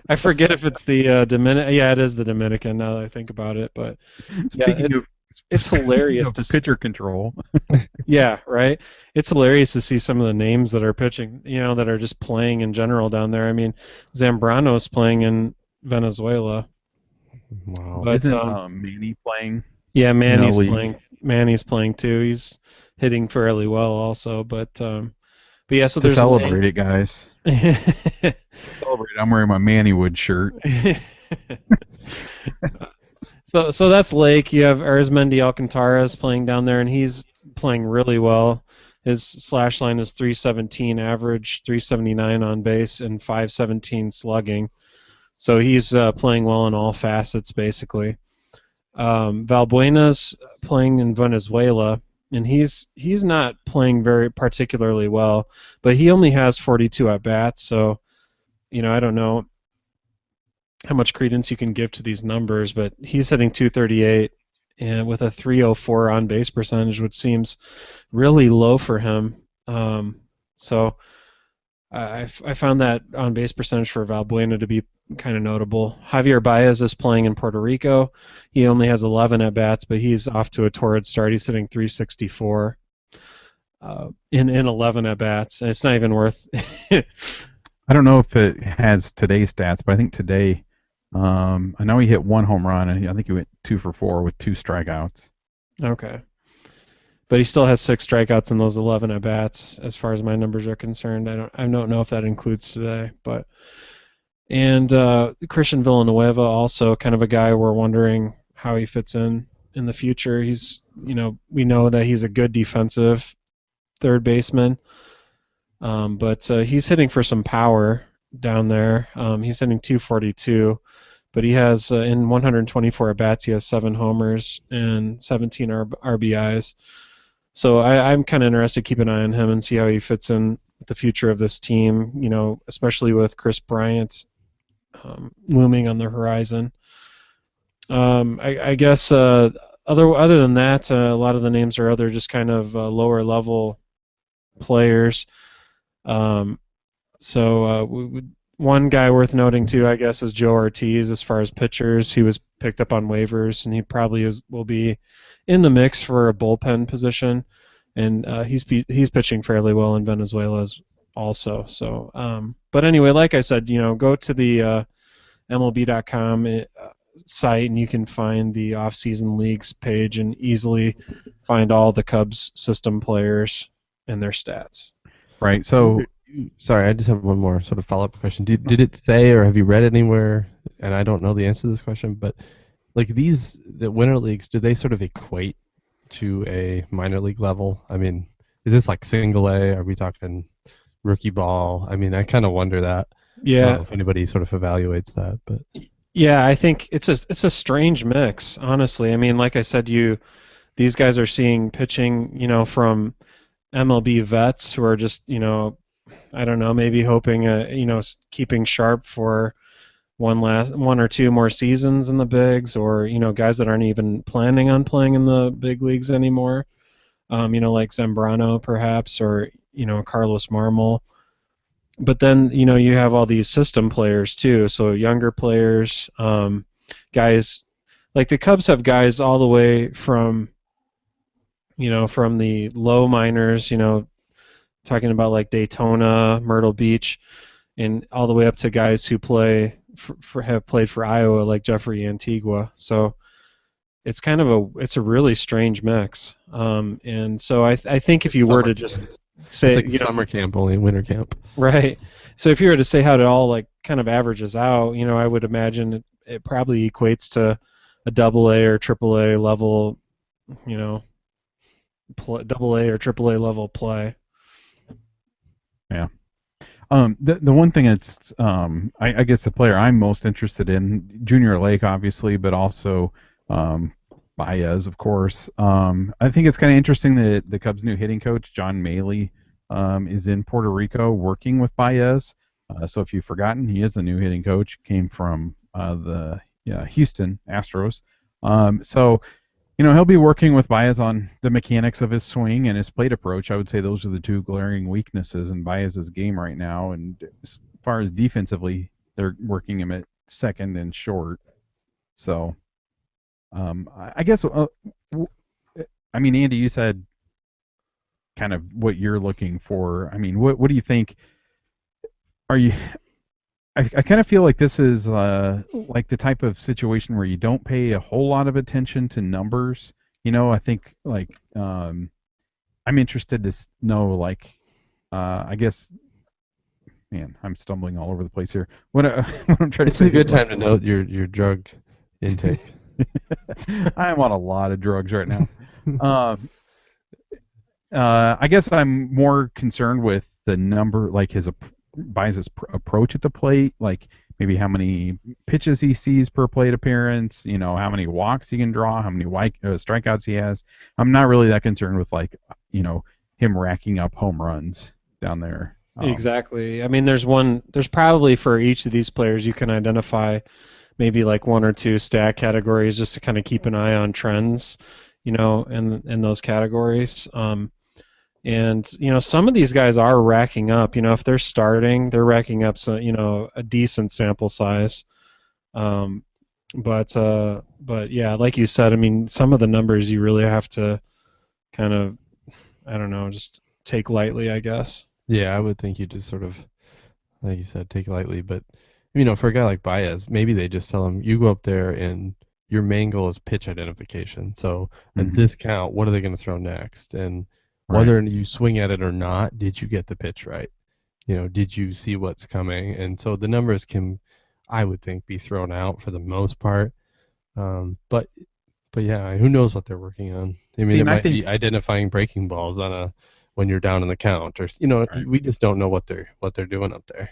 S2: I forget if it's the Dominican. Yeah, it is the Dominican. Now that I think about it, but yeah,
S1: Speaking of
S2: it's hilarious
S1: of
S2: to see.
S1: pitcher control.
S2: Yeah, right. It's hilarious to see some of the names that are pitching, that are just playing in general down there. I mean, Zambrano's playing in Venezuela,
S3: wow.
S2: but
S1: Isn't Manny playing?
S2: yeah, Manny's
S1: league?
S2: playing. Manny's playing too. He's hitting fairly well also, but yeah. So
S1: To
S2: there's
S1: celebrate it, guys. Celebrate. I'm wearing my Mannywood shirt.
S2: So that's Lake. You have Arizmendi Alcantara playing down there, and he's playing really well. His slash line is 317 average, 379 on base, and 517 slugging. So he's playing well in all facets, basically. Valbuena's playing in Venezuela, and he's not playing very particularly well, but he only has 42 at bats. So, I don't know how much credence you can give to these numbers, but he's hitting 238 and with a 304 on base percentage, which seems really low for him. So I found that on base percentage for Valbuena to be kind of notable. Javier Baez is playing in Puerto Rico. He only has 11 at bats, but he's off to a torrid start. He's hitting 364 in 11 at bats, and it's not even worth.
S1: I don't know if it has today's stats, but I think today, I know he hit 1 home run, and I think he went 2 for 4 with 2 strikeouts.
S2: Okay. But he still has 6 strikeouts in those 11 at bats, as far as my numbers are concerned. I don't know if that includes today, but Christian Villanueva also kind of a guy we're wondering how he fits in the future. He's we know that he's a good defensive third baseman, but he's hitting for some power down there. He's hitting 242. But he has, in 124 at-bats, he has 7 homers and 17 RBIs. So I'm kind of interested to keep an eye on him and see how he fits in with the future of this team, especially with Chris Bryant looming on the horizon. I guess other than that, a lot of the names are other just kind of lower-level players. One guy worth noting too, I guess, is Joe Ortiz. As far as pitchers, he was picked up on waivers, and he probably will be in the mix for a bullpen position. And he's pitching fairly well in Venezuela also. So, but anyway, like I said, go to the MLB.com site, and you can find the off-season leagues page and easily find all the Cubs system players and their stats.
S1: Right. So.
S3: Sorry, I just have one more sort of follow-up question. Did it say, or have you read anywhere, and I don't know the answer to this question, but like the winter leagues, do they sort of equate to a minor league level? I mean, is this like single A? Are we talking rookie ball? I mean, I kind of wonder that.
S2: Yeah.
S3: I don't know if anybody sort of evaluates that, but
S2: yeah, I think it's a strange mix, honestly. I mean, like I said, these guys are seeing pitching, from MLB vets who are just, I don't know, maybe hoping, keeping sharp for one or two more seasons in the bigs, or guys that aren't even planning on playing in the big leagues anymore. Like Zambrano perhaps, or Carlos Marmol. But then you have all these system players too, so younger players, guys like the Cubs have guys all the way from from the low minors, talking about like Daytona, Myrtle Beach, and all the way up to guys who have played for Iowa, like Jeffrey Antigua. So it's kind of it's a really strange mix. And so I think if you were to just say,
S3: it's like summer camp, only winter camp.
S2: Right. So if you were to say how it all like kind of averages out, I would imagine it probably equates to a AA or AAA level, AA or AAA level play.
S1: Yeah. The one thing that's I guess the player I'm most interested in, Junior Lake obviously, but also Baez, of course. I think it's kind of interesting that the Cubs' new hitting coach, John Maley, is in Puerto Rico working with Baez. So if you've forgotten, he is a new hitting coach. Came from the Houston Astros. So he'll be working with Baez on the mechanics of his swing and his plate approach. I would say those are the two glaring weaknesses in Baez's game right now. And as far as defensively, they're working him at second and short. So, I guess, I mean, Andy, you said kind of what you're looking for. I mean, what do you think? Are you? I kind of feel like this is like the type of situation where you don't pay a whole lot of attention to numbers. I think like I'm interested to know like I guess, man, I'm stumbling all over the place here. What I'm trying to say.
S3: It's a good time to note your drug intake.
S1: I'm on a lot of drugs right now. I guess I'm more concerned with the number, like Baez's approach at the plate, like maybe how many pitches he sees per plate appearance, how many walks he can draw, how many strikeouts he has. I'm not really that concerned with like, him racking up home runs down there.
S2: Exactly. I mean, there's probably for each of these players you can identify maybe like one or two stat categories just to kind of keep an eye on trends, in those categories. And some of these guys are racking up. If they're starting, they're racking up a decent sample size. But yeah, like you said, I mean, some of the numbers you really have to kind of, I don't know, just take lightly, I guess.
S3: Yeah, I would think you just sort of, like you said, take it lightly. But for a guy like Baez, maybe they just tell him, you go up there and your main goal is pitch identification. So at this count, what are they going to throw next? And whether you swing at it or not, did you get the pitch right? Did you see what's coming? And so the numbers can, I would think, be thrown out for the most part. But yeah, who knows what they're working on? I mean, it might be identifying breaking balls when you're down in the count, or we just don't know what they're doing up there.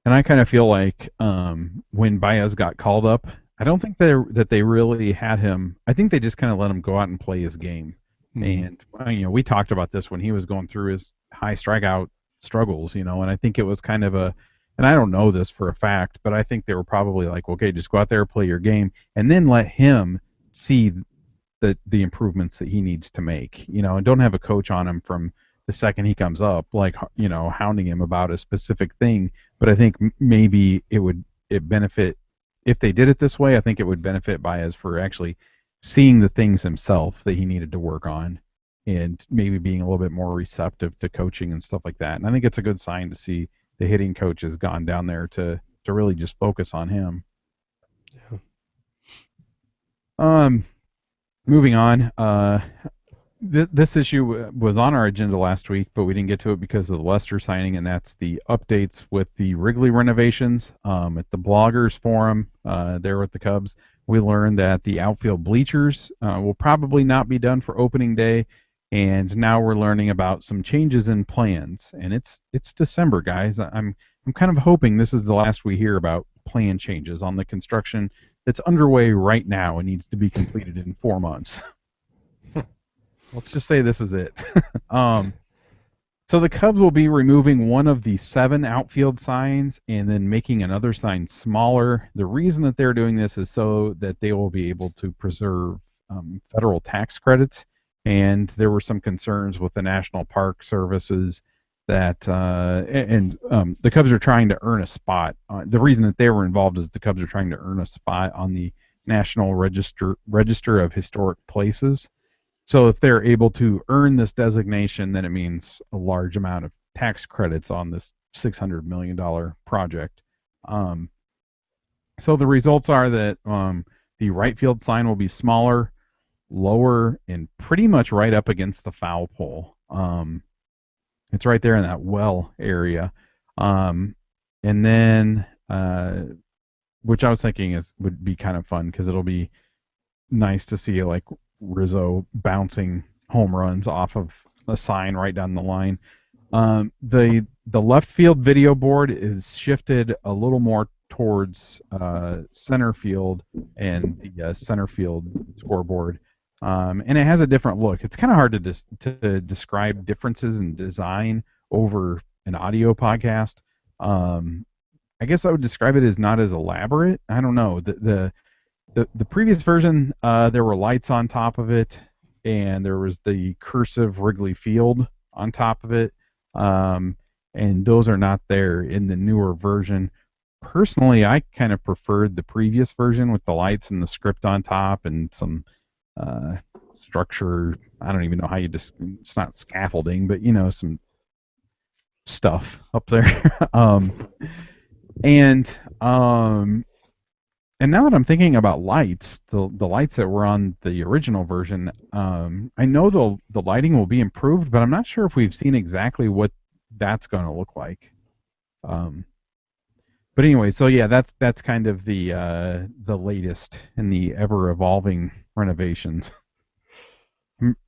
S1: And I kind of feel like when Baez got called up, I don't think that they really had him. I think they just kind of let him go out and play his game. And we talked about this when he was going through his high strikeout struggles, and I think it was kind of and I don't know this for a fact, but I think they were probably like, okay, just go out there, play your game, and then let him see the improvements that he needs to make, and don't have a coach on him from the second he comes up, like, hounding him about a specific thing. But I think maybe it benefit if they did it this way. I think it would benefit Baez for actually seeing the things himself that he needed to work on, and maybe being a little bit more receptive to coaching and stuff like that. And I think it's a good sign to see the hitting coach has gone down there to really just focus on him. Yeah. Moving on. This issue was on our agenda last week, but we didn't get to it because of the Lester signing, and that's the updates with the Wrigley renovations. At the bloggers forum there with the Cubs, we learned that the outfield bleachers will probably not be done for opening day, and now we're learning about some changes in plans. And it's December, guys. I'm kind of hoping this is the last we hear about plan changes on the construction that's underway right now and needs to be completed in 4 months. Let's just say this is it. So the Cubs will be removing one of the 7 outfield signs and then making another sign smaller. The reason that they're doing this is so that they will be able to preserve federal tax credits. And there were some concerns with the National Park Services that the Cubs are trying to earn a spot. The reason that they were involved is the Cubs are trying to earn a spot on the National Register of Historic Places. So if they're able to earn this designation, then it means a large amount of tax credits on this $600 million project. So the results are that the right field sign will be smaller, lower, and pretty much right up against the foul pole. It's right there in that well area. And then, which I was thinking would be kind of fun because it'll be nice to see like Rizzo bouncing home runs off of a sign right down the line. The left field video board is shifted a little more towards center field and the center field scoreboard, and it has a different look. It's kind of hard to describe differences in design over an audio podcast. I guess I would describe it as not as elaborate. I don't know. the previous version, there were lights on top of it, and there was the cursive Wrigley Field on top of it, and those are not there in the newer version. Personally, I kind of preferred the previous version with the lights and the script on top and some structure. I don't even know how you just. It's not scaffolding, but some stuff up there. and And now that I'm thinking about lights, the lights that were on the original version, I know the lighting will be improved, but I'm not sure if we've seen exactly what that's going to look like. But anyway, so yeah, that's kind of the latest in the ever evolving renovations.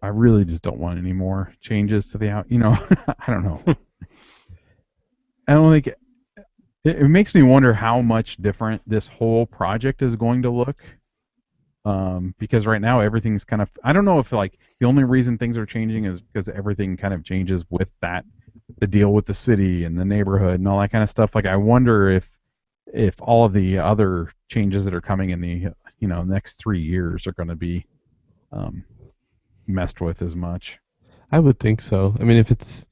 S1: I really just don't want any more changes to the out. I don't know. I don't think it makes me wonder how much different this whole project is going to look. Because right now everything's kind of, I don't know if like the only reason things are changing is because everything kind of changes with the deal with the city and the neighborhood and all that kind of stuff. Like I wonder if all of the other changes that are coming in the next 3 years are going to be messed with as much.
S3: I would think so. I mean, if it's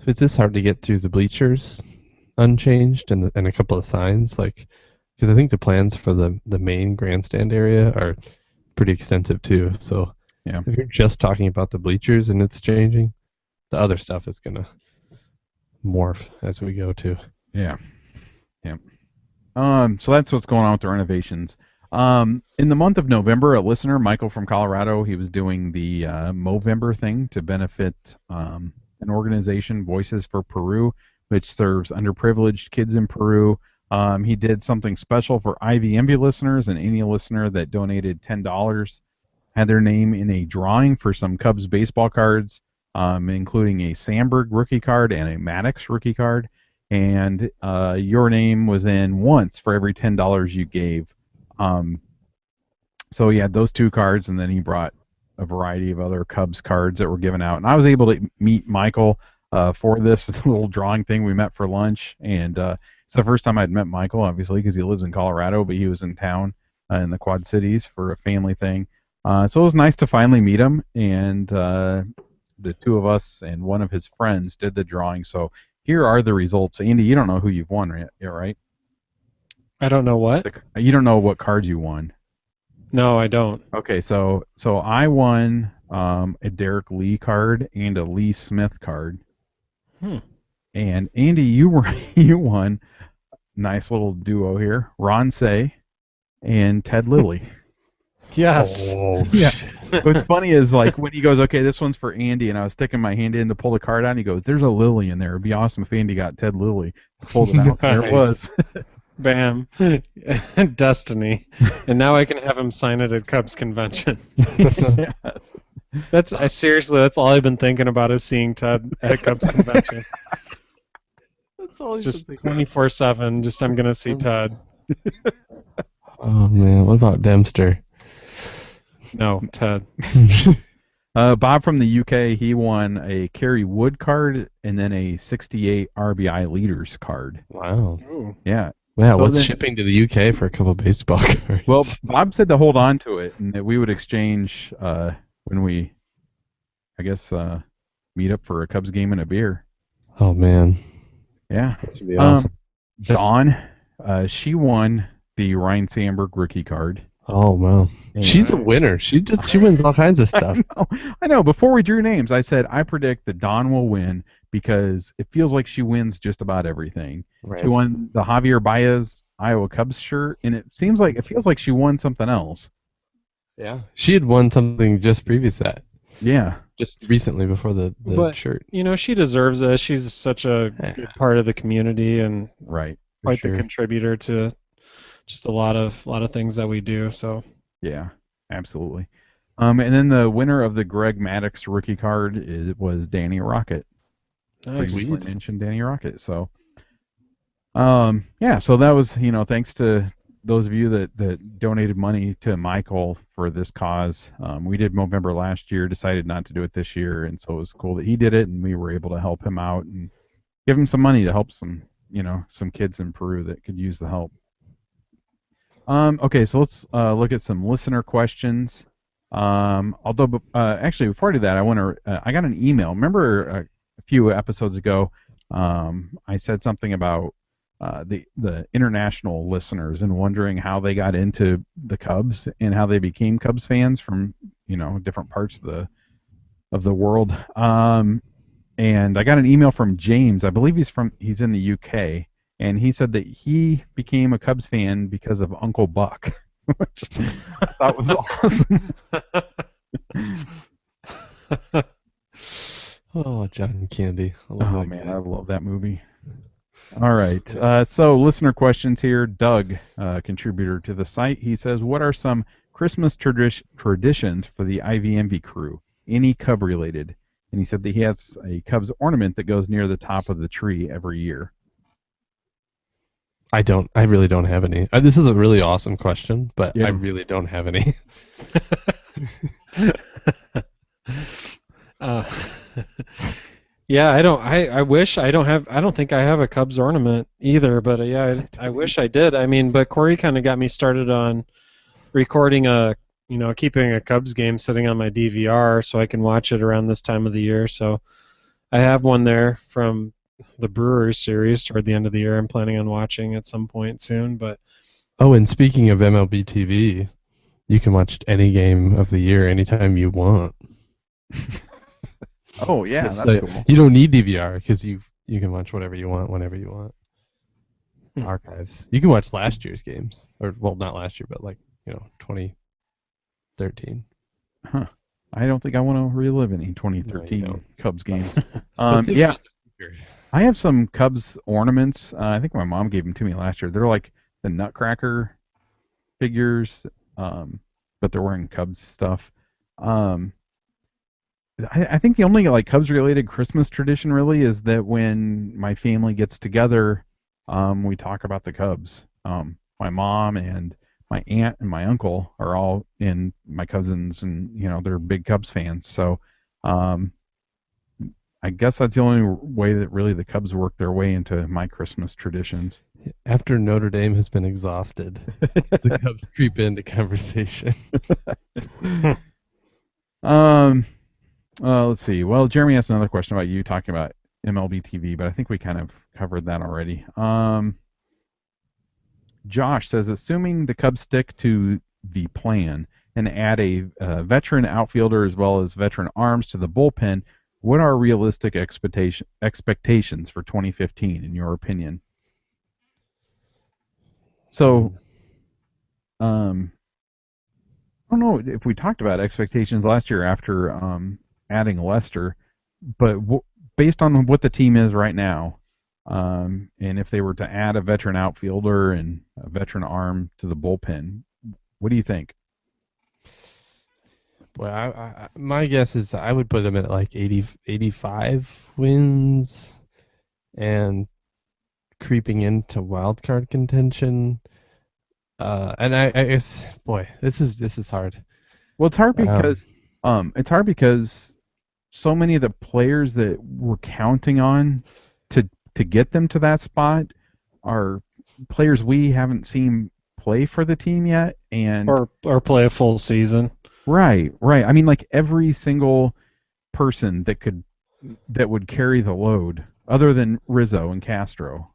S3: this hard to get through the bleachers unchanged and a couple of signs, like, because I think the plans for the main grandstand area are pretty extensive too. So
S1: yeah,
S3: if you're just talking about the bleachers and it's changing, the other stuff is gonna morph as we go too.
S1: Yeah. So that's what's going on with the renovations. In the month of November, a listener, Michael from Colorado, he was doing the Movember thing to benefit an organization, Voices for Peru, which serves underprivileged kids in Peru. He did something special for IVMV listeners, and any listener that donated $10 had their name in a drawing for some Cubs baseball cards, including a Sandberg rookie card and a Maddox rookie card. And your name was in once for every $10 you gave. So he had those two cards, and then he brought a variety of other Cubs cards that were given out. And I was able to meet Michael for this little drawing thing. We met for lunch, and it's the first time I'd met Michael, obviously, because he lives in Colorado, but he was in town in the Quad Cities for a family thing. So it was nice to finally meet him, and the two of us and one of his friends did the drawing. So here are the results. Andy, you don't know who you've won yet, right?
S2: I don't know what.
S1: You don't know what cards you won.
S2: No, I don't.
S1: Okay, so I won a Derek Lee card and a Lee Smith card. And Andy, you won. Nice little duo here, Ron Say and Ted Lilly.
S2: Yes.
S3: Oh,
S1: yeah. What's funny is like when he goes, okay, this one's for Andy, and I was sticking my hand in to pull the card out, and he goes, there's a Lily in there. It'd be awesome if Andy got Ted Lilly. I pulled it out. There it was.
S2: Bam. Destiny. And now I can have him sign it at Cubs convention.
S1: Yes.
S2: That's all I've been thinking about is seeing Ted at Cubs convention.
S3: That's all
S2: It's just 24/7. Just I'm gonna see Ted.
S3: Oh man, what about Dempster?
S2: No, Ted.
S1: Bob from the UK, he won a Kerry Wood card and then a 68 RBI leaders card.
S3: Wow.
S2: Ooh.
S1: Yeah.
S3: Wow,
S1: So
S3: what's
S1: then-
S3: shipping to the UK for a couple of baseball cards?
S1: Well, Bob said to hold on to it and that we would exchange when we, I guess, meet up for a Cubs game and a beer.
S3: Oh man,
S1: Yeah.
S3: that should be awesome.
S1: Dawn, she won the Ryan Sandberg rookie card.
S3: Oh wow,
S1: And-
S3: she's a winner. She wins all kinds of stuff.
S1: I know. Before we drew names, I said I predict that Dawn will win because it feels like she wins just about everything.
S3: Right.
S1: She won the Javier Baez Iowa Cubs shirt, and it feels like she won something else.
S3: Yeah, she had won something just previous to that,
S1: Yeah.
S3: just recently before the
S2: But-
S3: shirt.
S2: She deserves it. She's such a
S3: Yeah.
S2: good part of the community and
S1: Right.
S2: quite
S3: sure.
S2: the contributor to just a lot of things that we do. So
S1: Yeah. Absolutely. And then the winner of the Greg Maddox rookie card was Danny Rocket.
S2: nice.
S1: Previously mentioned Danny Rocket. So, yeah. So that was thanks to those of you that donated money to Michael for this cause. We did Movember last year, decided not to do it this year, and so it was cool that he did it, and we were able to help him out and give him some money to help some kids in Peru that could use the help. Okay, so let's look at some listener questions. Although, actually, before I do that, I got an email. Remember a few episodes ago, I said something about the international listeners and wondering how they got into the Cubs and how they became Cubs fans from different parts of the world. And I got an email from James. I believe he's in the UK, and he said that he became a Cubs fan because of Uncle Buck, which I thought was awesome.
S3: Oh, John Candy. I love
S1: Oh
S3: that
S1: man,
S3: guy.
S1: I love that movie. All right, so listener questions here. Doug, contributor to the site, he says, "What are some Christmas traditions for the IVMV crew? Any Cub related?" And he said that he has a Cubs ornament that goes near the top of the tree every year.
S3: I really don't have any. This is a really awesome question, but I
S1: Yeah.
S3: really don't have any.
S2: Uh, yeah, I don't. I wish I don't have. I don't think I have a Cubs ornament either. But yeah, I wish I did. I mean, but Corey kind of got me started on recording keeping a Cubs game sitting on my DVR so I can watch it around this time of the year. So I have one there from the Brewers series toward the end of the year. I'm planning on watching at some point soon. But
S3: Oh, and speaking of MLB TV, you can watch any game of the year anytime you want.
S1: Oh yeah,
S3: Just
S1: that's
S3: like,
S1: cool.
S3: you don't need DVR because you can watch whatever you want whenever you want. Archives. You can watch last year's games, or well, not last year, but 2013.
S1: Huh. I don't think I want to relive any
S3: No, you
S1: 2013
S3: don't.
S1: Cubs games.
S3: But this
S1: Yeah,
S3: is bigger.
S1: I have some Cubs ornaments. I think my mom gave them to me last year. They're like the Nutcracker figures, but they're wearing Cubs stuff. Um, I think the only like Cubs related Christmas tradition really is that when my family gets together, we talk about the Cubs. My mom and my aunt and my uncle are all in my cousins, and they're big Cubs fans. So um, I guess that's the only way that really the Cubs work their way into my Christmas traditions.
S3: After Notre Dame has been exhausted, the Cubs creep into conversation.
S1: Um, let's see. Well, Jeremy asked another question about you talking about MLB TV, but I think we kind of covered that already. Josh says, assuming the Cubs stick to the plan and add a veteran outfielder as well as veteran arms to the bullpen, what are realistic expectations for 2015 in your opinion? So, I don't know if we talked about expectations last year after adding Lester, but based on what the team is right now, and if they were to add a veteran outfielder and a veteran arm to the bullpen, what do you think?
S3: Well, my guess is I would put them at like 80, 85 wins and creeping into wild card contention. And I guess, boy, this is hard.
S1: Well, it's hard because so many of the players that we're counting on to get them to that spot are players we haven't seen play for the team yet, and
S2: or play a full season.
S1: right. I mean, like every single person that would carry the load, other than Rizzo and Castro,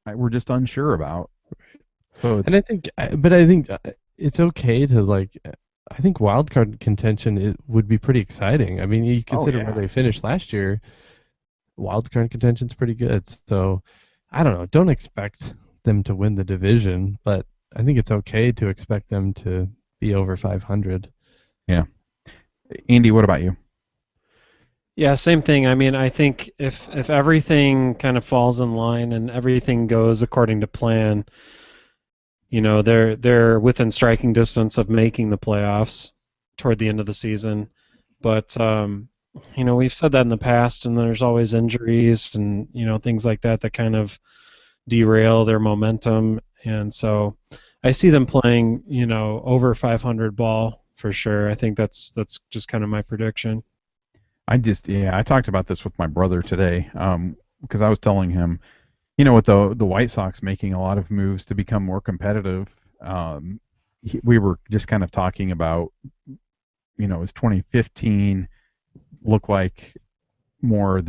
S1: we're just unsure about. So
S3: And I think it's okay to like. I think wild card contention would be pretty exciting. I mean, you consider where they finished last year. Wild card contention's pretty good. So I don't know. Don't expect them to win the division, but I think it's okay to expect them to be over 500.
S1: Yeah. Andy, what about you?
S2: Yeah, same thing. I mean, I think if everything kind of falls in line and everything goes according to plan, they're within striking distance of making the playoffs toward the end of the season. But we've said that in the past, and there's always injuries and things like that kind of derail their momentum. And so I see them playing over 500 ball for sure. I think that's just kind of my prediction.
S1: I talked about this with my brother today, because I was telling him, with the White Sox making a lot of moves to become more competitive, we were just kind of talking about, is 2015 look like more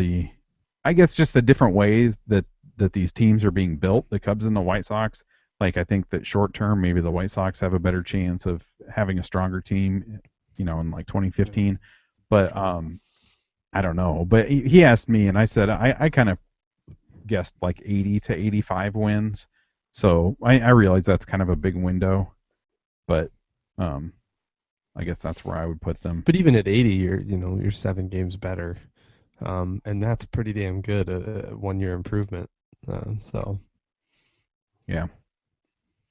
S1: I guess just the different ways that these teams are being built, the Cubs and the White Sox. Like, I think that short term, maybe the White Sox have a better chance of having a stronger team, in like 2015. But I don't know. But he asked me, and I said I kind of guessed like 80 to 85 wins. So I realize that's kind of a big window, but I guess that's where I would put them.
S3: But even at 80, you're 7 games better, and that's pretty damn good, a 1-year improvement. So.
S1: Yeah.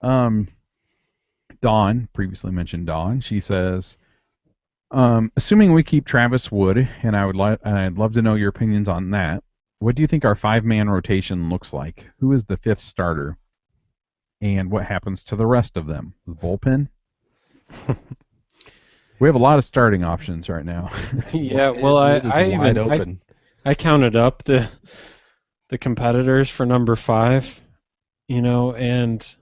S1: Dawn, previously mentioned Dawn, she says, assuming we keep Travis Wood, and I'd love to know your opinions on that. What do you think our 5-man rotation looks like? Who is the 5th starter? And what happens to the rest of them? The bullpen? We have a lot of starting options right now.
S2: Yeah, well, I counted up the competitors for number 5, and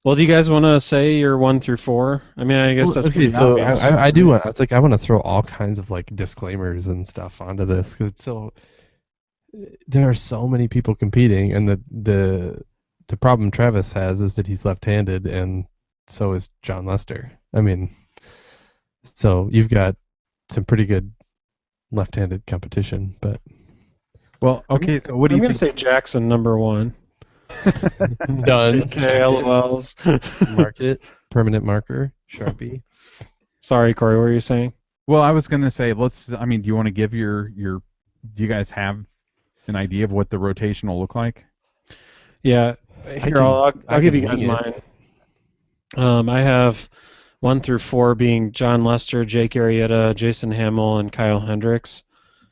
S2: well, do you guys want to say your 1 through 4? I mean, I guess that's
S3: okay. So I do want. It's like I want to throw all kinds of like disclaimers and stuff onto this because there are so many people competing, and the problem Travis has is that he's left-handed, and so is John Lester. I mean, so you've got some pretty good left-handed competition, but.
S1: Well, okay. So what do you think?
S2: I'm going to say Jackson number 1.
S3: Done.
S2: LOLs.
S3: Mark it. Permanent marker. Sharpie.
S2: Sorry, Corey. What were you saying?
S1: Well, I was going to say, do you want to give do you guys have an idea of what the rotation will look like?
S2: Yeah. Here, I'll give you guys mine. I have 1 through 4 being John Lester, Jake Arrieta, Jason Hamill, and Kyle Hendricks.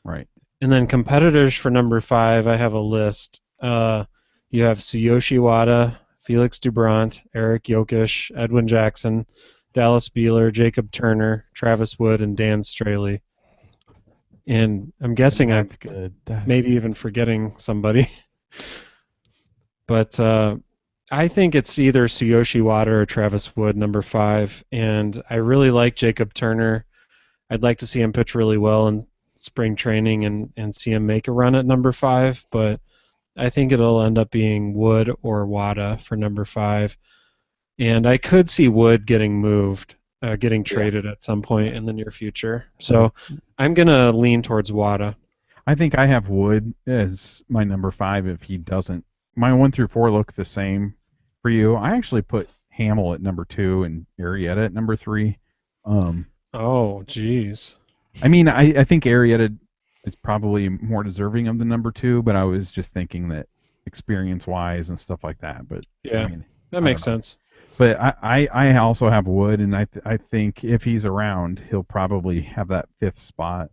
S1: Right.
S2: And then competitors for number 5, I have a list. You have Tsuyoshi Wada, Felix Dubront, Eric Jokisch, Edwin Jackson, Dallas Beeler, Jacob Turner, Travis Wood, and Dan Straley. And I'm guessing I'm maybe even forgetting somebody. But I think it's either Tsuyoshi Wada or Travis Wood, number 5. And I really like Jacob Turner. I'd like to see him pitch really well in spring training and see him make a run at number 5. But I think it'll end up being Wood or Wada for number 5. And I could see Wood getting moved, getting traded at some point in the near future. So I'm going to lean towards Wada.
S1: I think I have Wood as my number 5 if he doesn't. My 1 through 4 look the same for you. I actually put Hamill at number 2 and Arrieta at number 3.
S2: Oh, geez.
S1: I mean, I think Arrieta is probably more deserving of the number 2, but I was just thinking that experience-wise and stuff like that. But
S2: yeah, that makes sense.
S1: But I also have Wood, and I think if he's around, he'll probably have that 5th spot.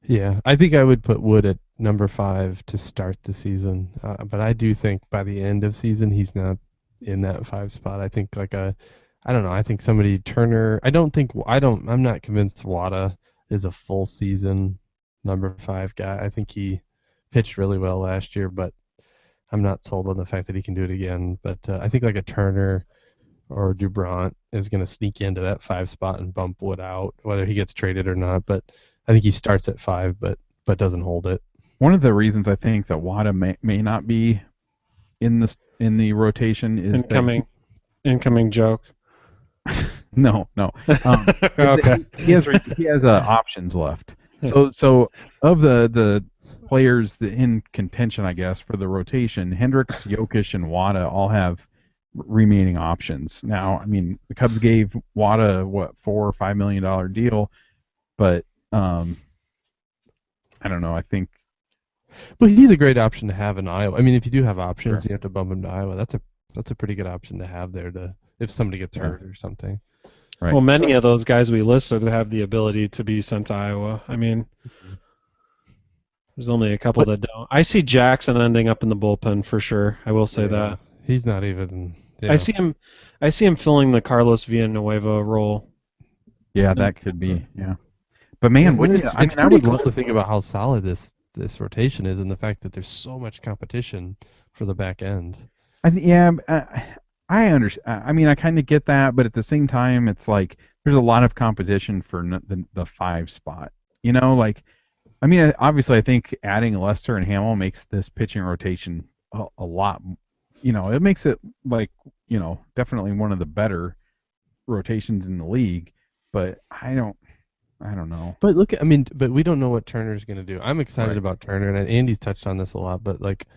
S3: Yeah, I think I would put Wood at number 5 to start the season, but I do think by the end of season he's not in that 5 spot. I think I don't know. I think somebody Turner. I'm not convinced Wada is a full season number 5 guy. I think he pitched really well last year, but I'm not sold on the fact that he can do it again. But I think like a Turner or Dubront is going to sneak into that 5 spot and bump Wood out, whether he gets traded or not. But I think he starts at 5, but doesn't hold it.
S1: One of the reasons I think that Wada may not be in the rotation is
S2: incoming joke.
S1: No.
S2: Okay.
S1: He has options left. So of the players in contention, I guess, for the rotation, Hendricks, Jokisch, and Wada all have remaining options. Now, I mean, the Cubs gave Wada $4 or $5 million deal, but I don't know. I think.
S3: But he's a great option to have in Iowa. I mean, if you do have options, you have to bump him to Iowa. That's a pretty good option to have there if somebody gets hurt or something.
S1: Right.
S2: Well, many of those guys we listed have the ability to be sent to Iowa. I mean, there's only a couple that don't. I see Jackson ending up in the bullpen for sure. I will say that.
S3: He's not even.
S2: I see him filling the Carlos Villanueva role.
S1: Yeah, that could be. Yeah, but man,
S3: I would love to think about how solid this rotation is, and the fact that there's so much competition for the back end.
S1: I understand. I mean, I kind of get that, but at the same time, it's like there's a lot of competition for the 5 spot. Like I mean, obviously, I think adding Lester and Hamill makes this pitching rotation a lot. It makes it like definitely one of the better rotations in the league. But I don't know.
S3: But look, I mean, but we don't know what Turner's going to do. I'm excited
S1: Right.
S3: about Turner, and Andy's touched on this a lot. But like,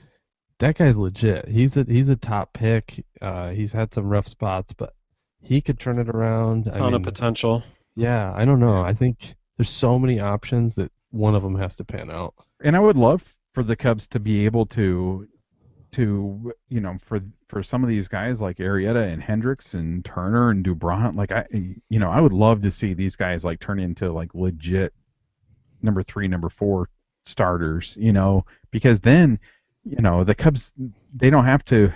S3: that guy's legit. He's a top pick. He's had some rough spots, but he could turn it around. I
S2: Ton of
S3: mean,
S2: potential.
S3: yeah, I don't know.
S1: Yeah.
S3: I think there's so many options that one of them has to pan out.
S1: And I would love for the Cubs to be able for some of these guys like Arrieta and Hendricks and Turner and Dubron, like I would love to see these guys like turn into like legit number 3, number 4 starters, because then, the Cubs, they don't have to.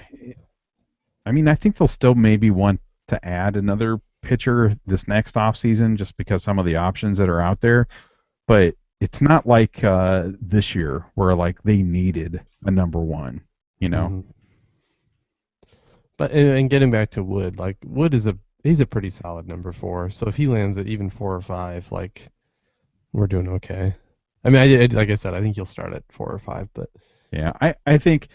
S1: I mean, I think they'll still maybe want to add another pitcher this next offseason just because some of the options that are out there, but it's not like this year where like they needed a number 1,
S3: Mhm. But and getting back to Wood, like Wood he's a pretty solid number 4. So if he lands at even 4 or 5, like we're doing okay. I mean, like I said, I think he'll start at 4 or 5, but
S1: Yeah, I think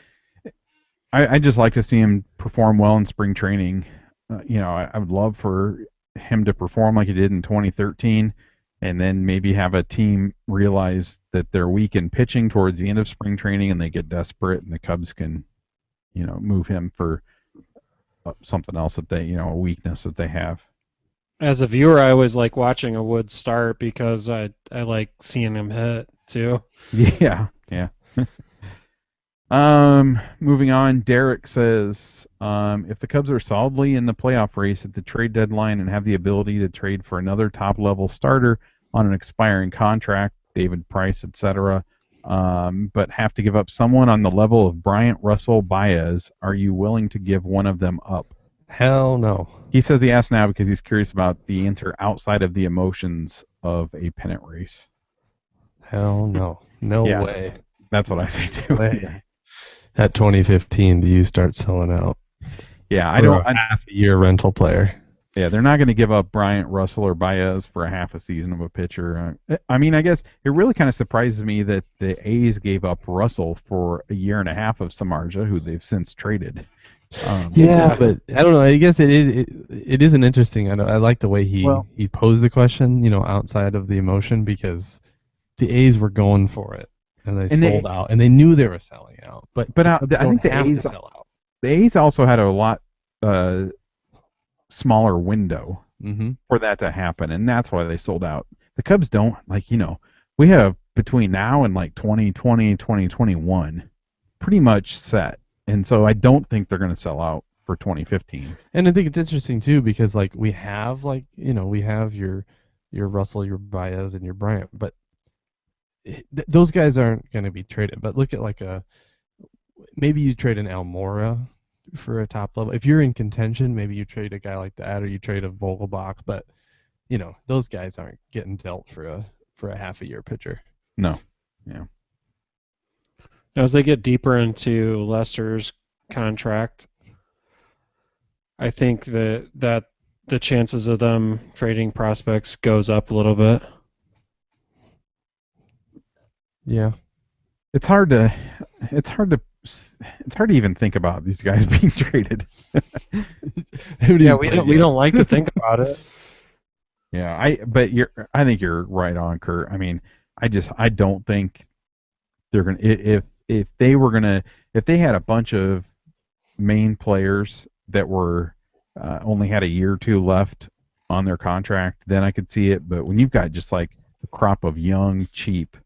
S1: I just like to see him perform well in spring training. I would love for him to perform like he did in 2013, and then maybe have a team realize that they're weak in pitching towards the end of spring training, and they get desperate, and the Cubs can, move him for something else that they, a weakness that they have.
S2: As a viewer, I always like watching a Wood start because I like seeing him hit too.
S1: Yeah, yeah. Moving on, Derek says, if the Cubs are solidly in the playoff race at the trade deadline and have the ability to trade for another top-level starter on an expiring contract, David Price, etc., but have to give up someone on the level of Bryant, Russell, Baez, are you willing to give one of them up?
S3: hell no.
S1: He says he asked now because he's curious about the answer outside of the emotions of a pennant race.
S3: Hell no. No
S1: Yeah.
S3: way.
S1: That's what I say too.
S3: Way. At 2015, do you start selling out?
S1: Yeah,
S3: Half a year rental player.
S1: Yeah, they're not going to give up Bryant, Russell, or Baez for a half a season of a pitcher. I mean, I guess it really kind of surprises me that the A's gave up Russell for a year and a half of Samardzija, who they've since traded.
S3: Yeah, but I don't know. I guess it is an interesting. I like the way he posed the question. Outside of the emotion, because the A's were going for it and they sold out, and they knew they were selling out. But
S1: I think the A's
S3: sell out.
S1: The A's also had a lot smaller window for that to happen, and that's why they sold out. The Cubs don't, we have between now and like 2020, 2021 pretty much set. And so I don't think they're going to sell out for 2015.
S3: And I think it's interesting too because we have we have your Russell, your Baez, and your Bryant, but those guys aren't going to be traded. But look at maybe you trade an Almora for a top level. If you're in contention, maybe you trade a guy like that, or you trade a Vogelbach. But those guys aren't getting dealt for a half a year pitcher.
S1: No. Yeah.
S2: As they get deeper into Lester's contract, I think that the chances of them trading prospects goes up a little bit.
S3: Yeah.
S1: It's hard to even think about these guys being traded.
S2: Yeah, we don't like to think about it.
S1: Yeah, I think you're right on, Kurt. I mean, I don't think they're gonna if they had a bunch of main players that were only had a year or two left on their contract, then I could see it. But when you've got just like a crop of young, cheap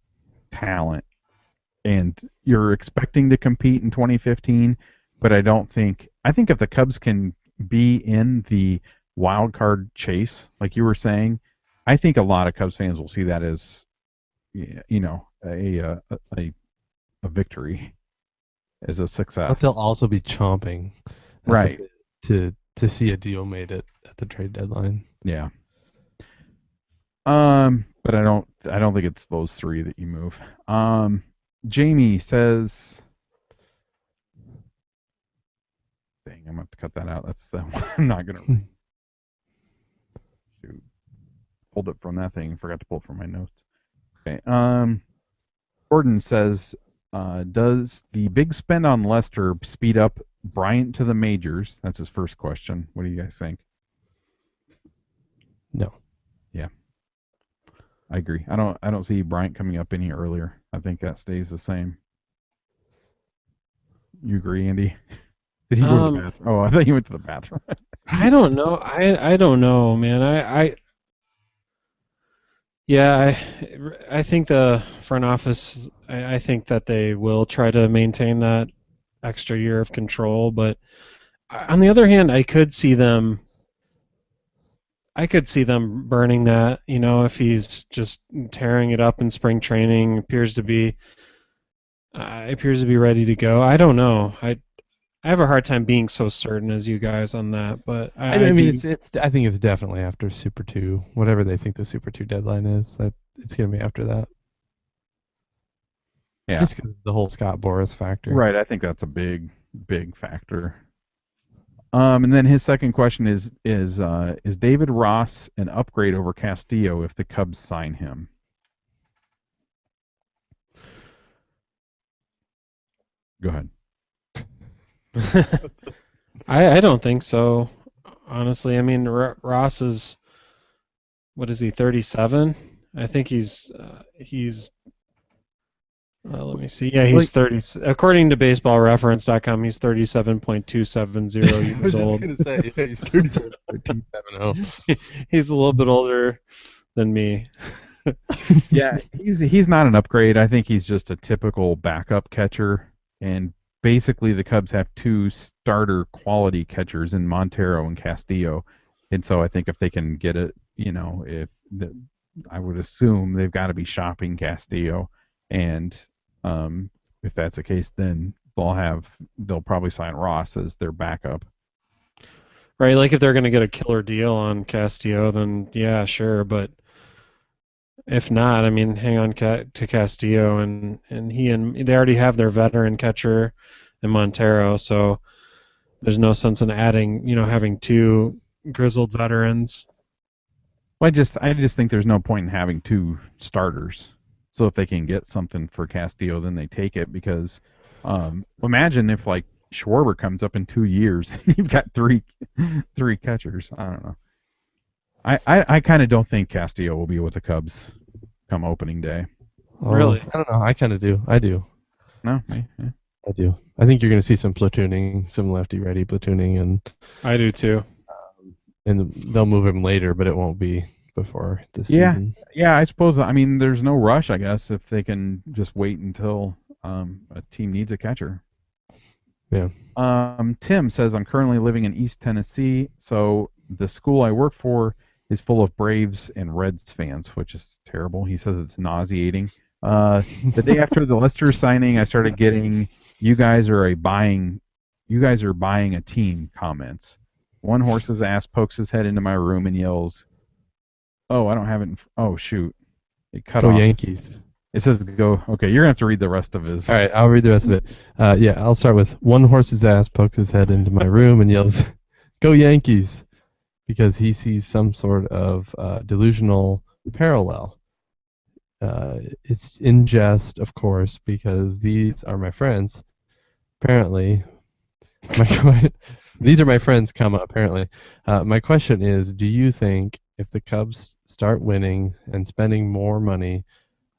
S1: talent, and you're expecting to compete in 2015, but I think if the Cubs can be in the wild card chase, like you were saying, I think a lot of Cubs fans will see that as a victory, as a success.
S3: But they'll also be chomping,
S1: right,
S3: to see a deal made at the trade deadline.
S1: Yeah. But I don't think it's those three that you move. Jamie says, dang I'm gonna have to cut that out. That's the one I'm not gonna read. Shoot. Pulled it from that thing. Forgot to pull it from my notes. Okay. Gordon says, does the big spend on Lester speed up Bryant to the majors? That's his first question. What do you guys think?
S3: No.
S1: Yeah. I agree. I don't see Bryant coming up any earlier. I think that stays the same. You agree, Andy? Did he go to the bathroom? Oh, I thought you went to the bathroom.
S2: I don't know. I don't know, man. I think the front office. I think that they will try to maintain that extra year of control, but on the other hand, I could see them burning that. If he's just tearing it up in spring training, appears to be ready to go. I don't know. I have a hard time being so certain as you guys on that, but
S3: I mean, I think it's definitely after Super 2, whatever they think the Super 2 deadline is. That it's going to be after that.
S1: Yeah.
S3: Just because the whole Scott Boras factor.
S1: Right. I think that's a big factor. And then his second question is David Ross an upgrade over Castillo if the Cubs sign him? Go ahead.
S2: I don't think so, honestly. I mean, Ross is, what is he, 37? I think he's let me see. Yeah, he's 30. According to BaseballReference.com, he's 37.270 years old.
S3: I was just going to say, he's 37.270.
S2: He's a little bit older than me.
S1: Yeah, he's not an upgrade. I think he's just a typical backup catcher, and basically the Cubs have two starter quality catchers in Montero and Castillo, and so I think if they can get it, I would assume they've got to be shopping Castillo, and if that's the case, then they'll probably sign Ross as their backup.
S2: Right, like if they're going to get a killer deal on Castillo, then yeah, sure, but if not, I mean, hang on to Castillo, and they already have their veteran catcher in Montero, so there's no sense in adding, having two grizzled veterans.
S1: Well, I just think there's no point in having two starters. So if they can get something for Castillo, then they take it, because imagine if like Schwarber comes up in 2 years and you've got three catchers. I don't know. I kind of don't think Castillo will be with the Cubs come opening day.
S2: Really?
S3: I don't know. I kind of do. I do.
S1: No, me? Yeah.
S3: I do. I think you're going to see some platooning, some lefty-righty platooning, and
S2: I do too.
S3: And they'll move him later, but it won't be before this season.
S1: Yeah, I suppose. I mean, there's no rush, I guess, if they can just wait until a team needs a catcher.
S3: Yeah.
S1: Tim says, I'm currently living in East Tennessee, so the school I work for is full of Braves and Reds fans, which is terrible. He says it's nauseating. The day after the Lester signing, I started getting you guys are buying a team comments. One horse's ass pokes his head into my room and yells, "Oh, I don't have it. Oh, shoot. It cut off.
S3: Go Yankees."
S1: It says go. Okay, you're going to have to read the rest of his.
S3: All right, I'll read the rest of it. Yeah, I'll start with one horse's ass pokes his head into my room and yells, "Go Yankees," because he sees some sort of delusional parallel. It's in jest, of course, because these are my friends. Apparently, these are my friends, apparently. My question is, do you think if the Cubs start winning and spending more money,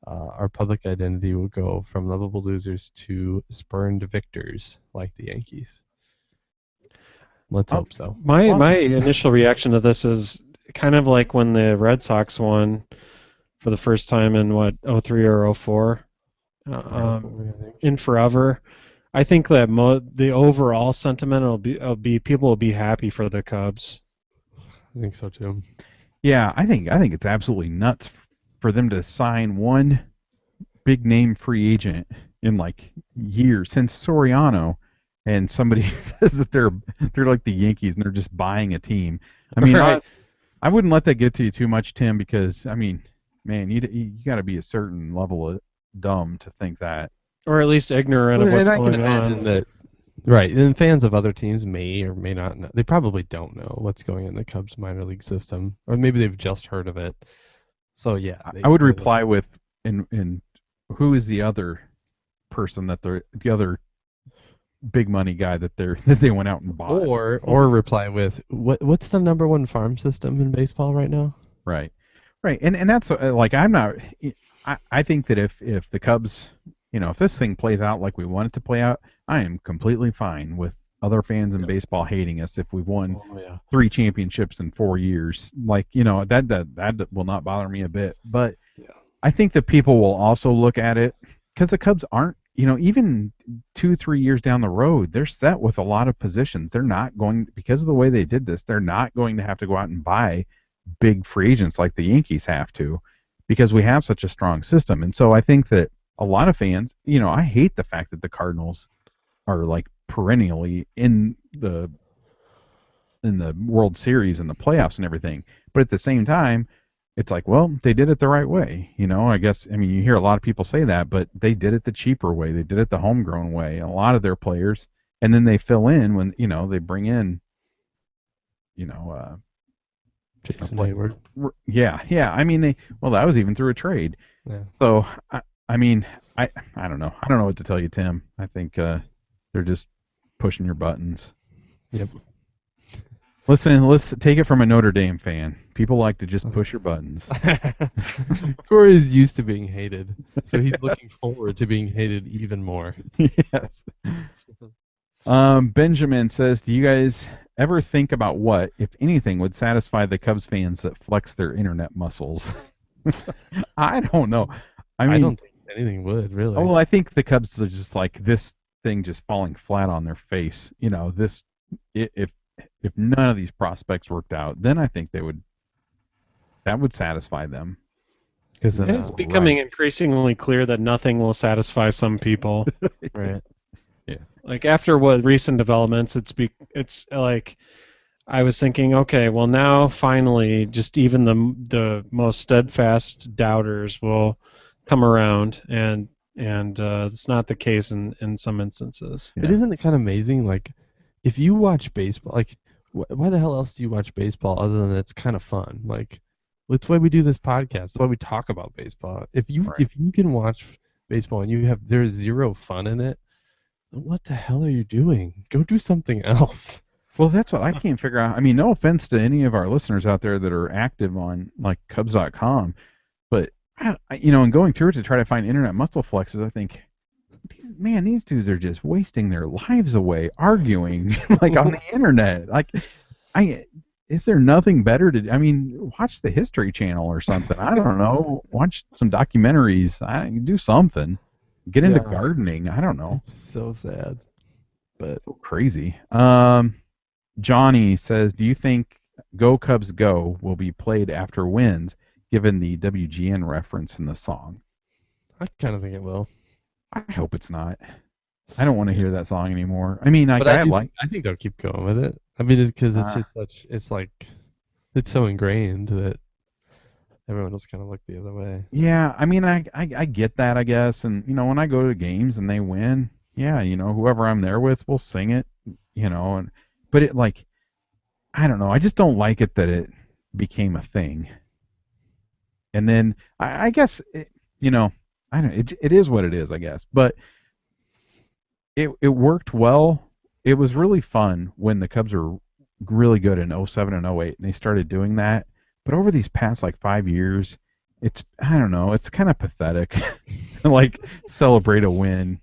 S3: our public identity will go from lovable losers to spurned victors like the Yankees? Let's hope so.
S2: My initial reaction to this is kind of like when the Red Sox won for the first time in 03 or 04 in forever. I think that the overall sentiment will be people will be happy for the Cubs.
S3: I think so too.
S1: Yeah, I think it's absolutely nuts for them to sign one big name free agent in like years since Soriano, and somebody says that they're like the Yankees and they're just buying a team. I mean,
S2: right.
S1: I wouldn't let that get to you too much, Tim, because I mean, man, you got to be a certain level of dumb to think that.
S2: Or at least ignorant of what's going on.
S3: That Right, and fans of other teams may or may not know. They probably don't know what's going in the Cubs minor league system, or maybe they've just heard of it. So yeah,
S1: I would
S3: they
S1: reply with, in who is the other person that the other big money guy that they went out and bought.
S3: or reply with what's the number one farm system in baseball right now?
S1: Right, right, and that's like I'm not. I think that if the Cubs, if this thing plays out like we want it to play out, I am completely fine with other fans in baseball hating us if we've won 3 championships in 4 years. Like, that will not bother me a bit. But I think that people will also look at it because the Cubs aren't, even 2-3 years down the road, they're set with a lot of positions. They're not going, because of the way they did this, they're not going to have to go out and buy big free agents like the Yankees have to, because we have such a strong system. And so I think that a lot of fans, I hate the fact that the Cardinals are like perennially in the World Series and the playoffs and everything. But at the same time, it's like, well, they did it the right way. I guess, you hear a lot of people say that, but they did it the cheaper way. They did it the homegrown way. A lot of their players, and then they fill in when, they bring in,
S3: Jason Hayward.
S1: Yeah. That was even through a trade.
S3: Yeah.
S1: So, I don't know. I don't know what to tell you, Tim. I think they're just pushing your buttons.
S3: Yep.
S1: Listen, let's take it from a Notre Dame fan. People like to just push your buttons.
S3: Corey's used to being hated, so he's looking forward to being hated even more.
S1: Yes. Benjamin says, do you guys ever think about what, if anything, would satisfy the Cubs fans that flex their internet muscles? I don't know.
S3: I don't think anything would, really.
S1: Well, I think the Cubs are just like this thing just falling flat on their face. If none of these prospects worked out, then I think that would satisfy them. Because
S2: it's becoming increasingly clear that nothing will satisfy some people.
S3: Right.
S1: Yeah.
S2: Like after what recent developments, it's like I was thinking, okay, well now finally, just even the most steadfast doubters will come around, and it's not the case in some instances.
S3: But isn't it kind of amazing? Like, if you watch baseball, like, why the hell else do you watch baseball other than it's kind of fun? Like, that's why we do this podcast. That's why we talk about baseball. If you can watch baseball and there's zero fun in it, what the hell are you doing? Go do something else.
S1: Well, that's what I can't figure out. No offense to any of our listeners out there that are active on like Cubs.com, but in going through it to try to find internet muscle flexes, I think, man, these dudes are just wasting their lives away arguing like on the internet. Like, is there nothing better to? Watch the History Channel or something. I don't know. Watch some documentaries. Do something. Get into gardening. I don't know.
S3: It's so sad, but
S1: so crazy. Johnny says, do you think "Go Cubs Go" will be played after wins, given the WGN reference in the song?
S3: I kind of think it will.
S1: I hope it's not. I don't want to hear that song anymore. I
S3: think they'll keep going with it. Because it's just it's so ingrained that everyone else kind of look the other way.
S1: Yeah, I get that, I guess. And, when I go to games and they win, whoever I'm there with will sing it, but it, like, I don't know. I just don't like it that it became a thing. And then I guess, I don't know. It is what it is, I guess. But it worked well. It was really fun when the Cubs were really good in 07 and 08, and they started doing that. But over these past 5 years, I don't know, it's kind of pathetic to celebrate a win.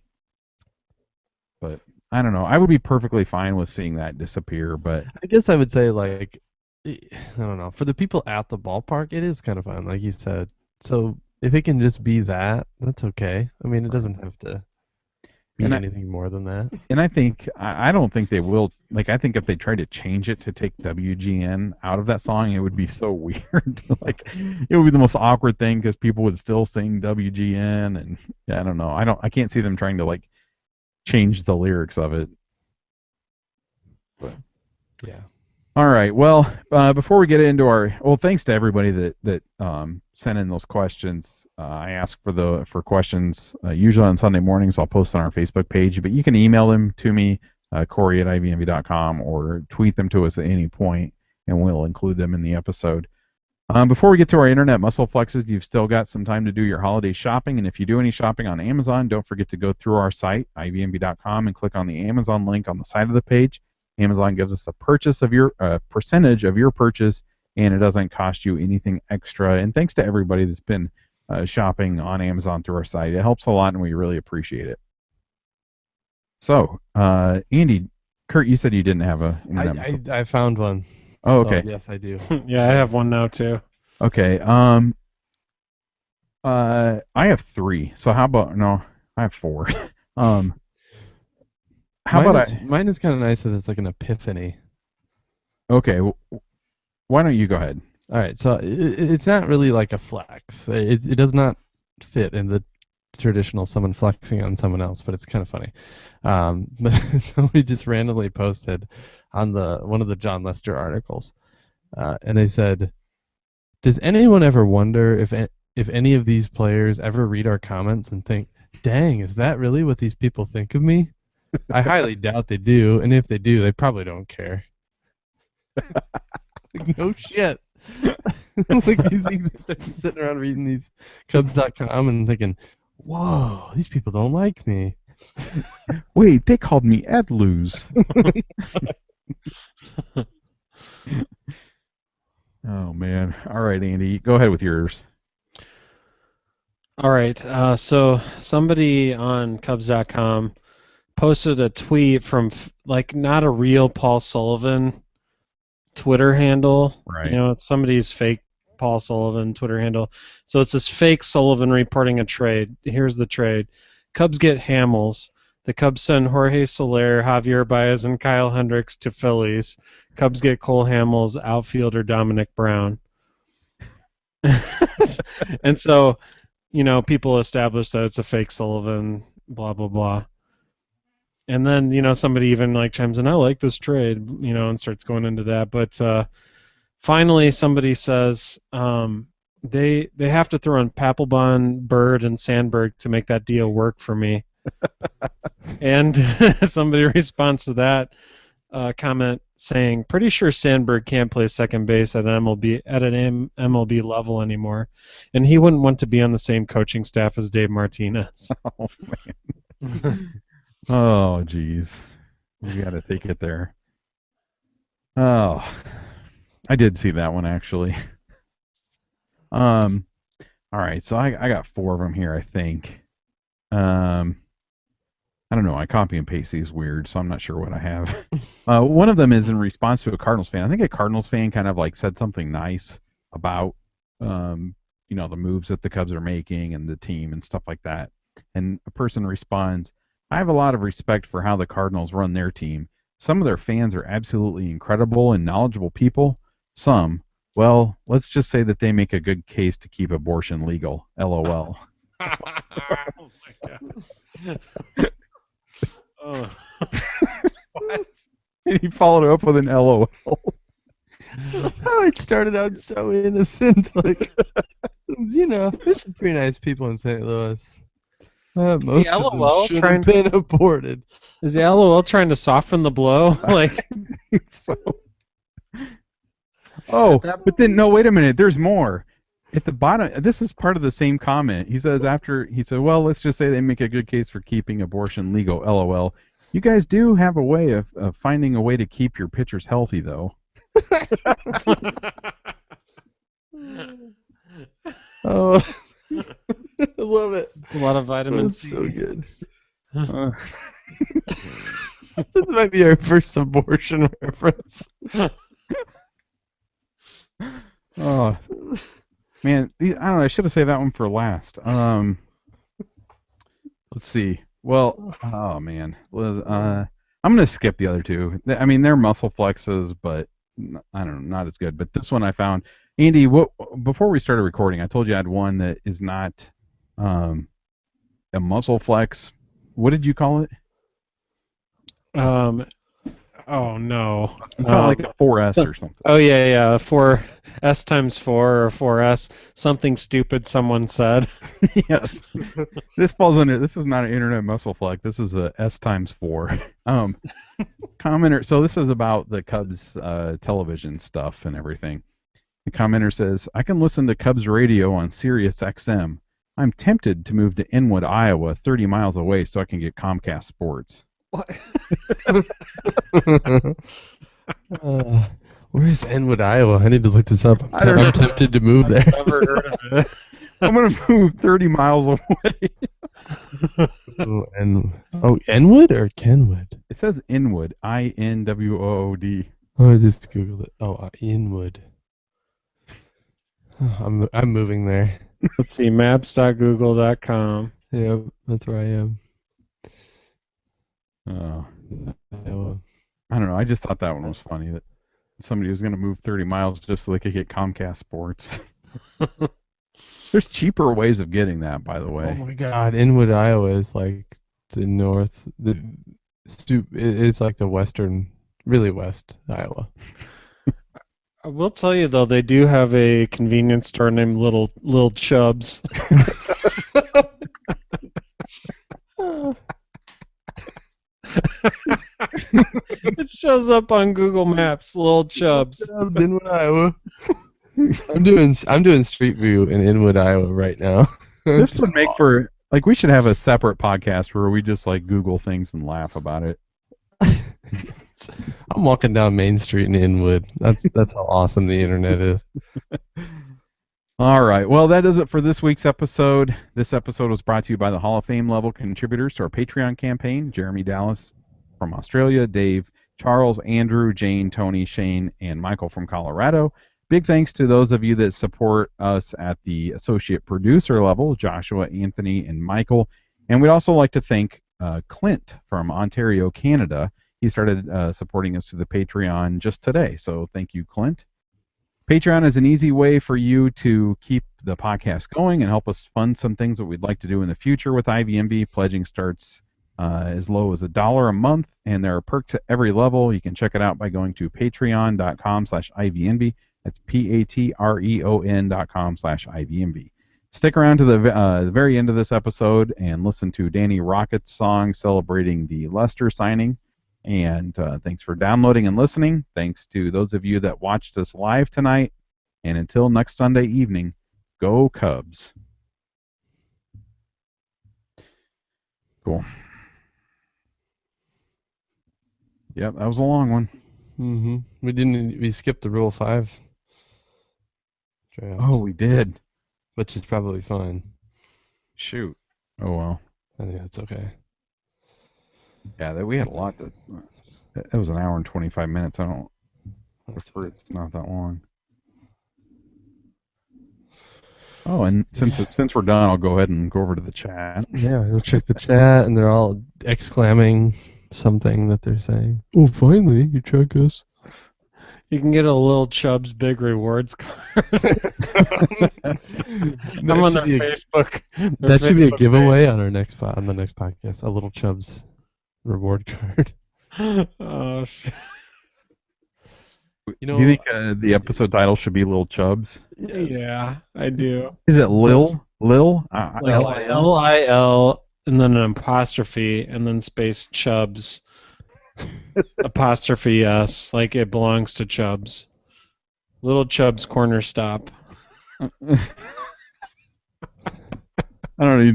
S1: But I don't know. I would be perfectly fine with seeing that disappear. But
S3: I guess I would say I don't know. For the people at the ballpark, it is kind of fun, like you said. So if it can just be that, that's okay. It doesn't have to be anything more than that.
S1: And I don't think they will. I think if they tried to change it to take WGN out of that song, it would be so weird. It would be the most awkward thing because people would still sing WGN, and I don't know. I can't see them trying to change the lyrics of it. But
S3: yeah.
S1: All right. Well, before we get into thanks to everybody that sent in those questions. I ask for questions usually on Sunday mornings. I'll post on our Facebook page, but you can email them to me Corey at IVMV.com, or tweet them to us at any point, and we'll include them in the episode. Before we get to our internet muscle flexes, you've still got some time to do your holiday shopping, and if you do any shopping on Amazon, don't forget to go through our site, ivmb.com, and click on the Amazon link on the side of the page. Amazon gives us a percentage of your purchase, and it doesn't cost you anything extra. And thanks to everybody that's been shopping on Amazon through our site. It helps a lot, and we really appreciate it. So, Andy, Kurt, you said you didn't have a internet muscle.
S3: I found one.
S1: Oh,
S3: So,
S1: okay.
S3: yes, I do.
S2: Yeah, I have one now too.
S1: Okay. I have 3. So how about no? I have 4. How about
S3: Mine is kind of nice as it's like an epiphany.
S1: Okay. Why don't you go ahead?
S3: All right, so it's not really like a flex. It does not fit in the traditional someone flexing on someone else, but it's kind of funny. But somebody just randomly posted on one of the John Lester articles, and they said, "Does anyone ever wonder if any of these players ever read our comments and think, 'Dang, is that really what these people think of me?' I highly doubt they do, and if they do, they probably don't care." Like, no shit. Like, you think that they're sitting around reading these Cubs.com and thinking, "Whoa, these people don't like me."
S1: Wait, they called me Ed Lose. Oh man! All right, Andy, go ahead with yours.
S2: All right. So somebody on Cubs.com posted a tweet from like not a real Paul Sullivan Twitter handle.
S1: Right.
S2: You know, it's somebody's fake Paul Sullivan Twitter handle. So it's this fake Sullivan reporting a trade. Here's the trade. Cubs get Hamels. The Cubs send Jorge Soler, Javier Baez, and Kyle Hendricks to Phillies. Cubs get Cole Hamels, outfielder Dominic Brown. And so, you know, people establish that it's a fake Sullivan, blah, blah, blah. And then, you know, somebody even like chimes in, "I like this trade," you know, and starts going into that. But finally, somebody says they have to throw in Papelbon, Bird, and Sandberg to make that deal work for me. And somebody responds to that comment saying, "Pretty sure Sandberg can't play second base at an MLB level anymore, and he wouldn't want to be on the same coaching staff as Dave Martinez."
S1: Oh man. Oh jeez. You got to take it there. Oh, I did see that one actually. All right, so I got 4 of them here, I think. I don't know. I copy and paste these weird, so I'm not sure what I have. One of them is in response to a Cardinals fan. I think a Cardinals fan kind of like said something nice about you know, the moves that the Cubs are making and the team and stuff like that. And a person responds, "I have a lot of respect for how the Cardinals run their team. Some of their fans are absolutely incredible and knowledgeable people. Some, well, let's just say that they make a good case to keep abortion legal. LOL."
S2: Oh my god. Oh.
S1: What? And he followed it up with an LOL.
S3: Oh, it started out so innocent. Like, you know, there's some pretty nice people in St. Louis. Most of
S2: LOL
S3: them should have been aborted.
S2: Is the LOL trying to soften the blow? Like,
S1: So. Oh, but then no, wait a minute. There's more. At the bottom, this is part of the same comment. He says well, let's just say they make a good case for keeping abortion legal. LOL. You guys do have a way of finding a way to keep your pitchers healthy, though.
S3: Oh, I love it.
S2: a lot of vitamin
S3: That's
S2: C.
S3: so good. This might be our first abortion reference.
S1: Oh, man, I don't know. I should have saved that one for last. Let's see. Well, oh man, I'm gonna skip the other 2. I mean, they're muscle flexes, but I don't know, not as good. But this one I found, Andy. Before we started recording, I told you I had one that is not a muscle flex. What did you call it?
S2: Oh no.
S1: I'm calling like a 4S or something.
S2: Oh yeah, 4S times 4 or 4S. Something stupid someone said.
S1: Yes. This falls under. This is not an internet muscle flex. This is a S times 4. Commenter. So this is about the Cubs television stuff and everything. The commenter says, "I can listen to Cubs radio on Sirius XM. I'm tempted to move to Inwood, Iowa, 30 miles away, so I can get Comcast Sports."
S2: What?
S3: Where's Enwood, Iowa? I need to look this up.
S1: I don't know.
S3: I'm tempted to move there.
S2: Never heard of it.
S1: I'm gonna move 30 miles away.
S3: Enwood or Kenwood?
S1: It says Inwood, INWOOD.
S3: Oh, I just googled it. Oh, Inwood. Oh, I'm moving there.
S2: Let's see, maps.google.com.
S3: Yeah, that's where I am.
S1: Iowa.
S3: Iowa.
S1: I don't know. I just thought that one was funny that somebody was going to move 30 miles just so they could get Comcast Sports. There's cheaper ways of getting that, by the
S3: Oh
S1: way.
S3: my God, Inwood, Iowa is like the north. It's like the western, really west Iowa.
S2: I will tell you though, they do have a convenience store named Little Chubs. It shows up on Google Maps, Little Chubs.
S3: Inwood, Iowa. I'm doing Street View in Inwood, Iowa right now.
S1: This would make for like we should have a separate podcast where we just like Google things and laugh about it.
S3: I'm walking down Main Street in Inwood. That's how awesome the internet is.
S1: All right. Well, that does it for this week's episode. This episode was brought to you by the Hall of Fame level contributors to our Patreon campaign: Jeremy Dallas from Australia, Dave, Charles, Andrew, Jane, Tony, Shane, and Michael from Colorado. Big thanks to those of you that support us at the associate producer level: Joshua, Anthony, and Michael. And we'd also like to thank Clint from Ontario, Canada. He started supporting us through the Patreon just today, so thank you, Clint. Patreon is an easy way for you to keep the podcast going and help us fund some things that we'd like to do in the future with IVMB. Pledging starts as low as $1 a month, and there are perks at every level. You can check it out by going to patreon.com/IVMB. That's patreon.com/IVMB. Stick around to the very end of this episode and listen to Danny Rocket's song celebrating the Lester signing. And thanks for downloading and listening. Thanks to those of you that watched us live tonight. And until next Sunday evening, go Cubs. Cool. Yep, that was a long one.
S3: We skipped the Rule 5 draft.
S1: Oh, we did.
S3: Which is probably fine.
S1: Shoot. Oh, well.
S3: I think that's okay.
S1: Yeah, we had a lot to. That was an hour and 25 minutes. I don't prefer it's not that long. Oh, and since we're done, I'll go ahead and go over to the chat.
S3: Yeah, you'll check the chat, and they're all exclaiming something that they're saying. Oh, finally, you check us.
S2: You can get a Little Chubs Big Rewards card. I'm on their Facebook.
S3: That should be a giveaway on our next on the next podcast. A Little Chubs reward card.
S2: Oh shit!
S3: You know,
S1: do you think the episode title should be Lil Chubs?
S2: Yes. Yeah, I do.
S1: Is it Lil? Lil?
S2: L-I-L, and then an apostrophe, and then space Chubs. Apostrophe S, like it belongs to Chubs. Little Chubs Corner Stop.
S1: I don't know. You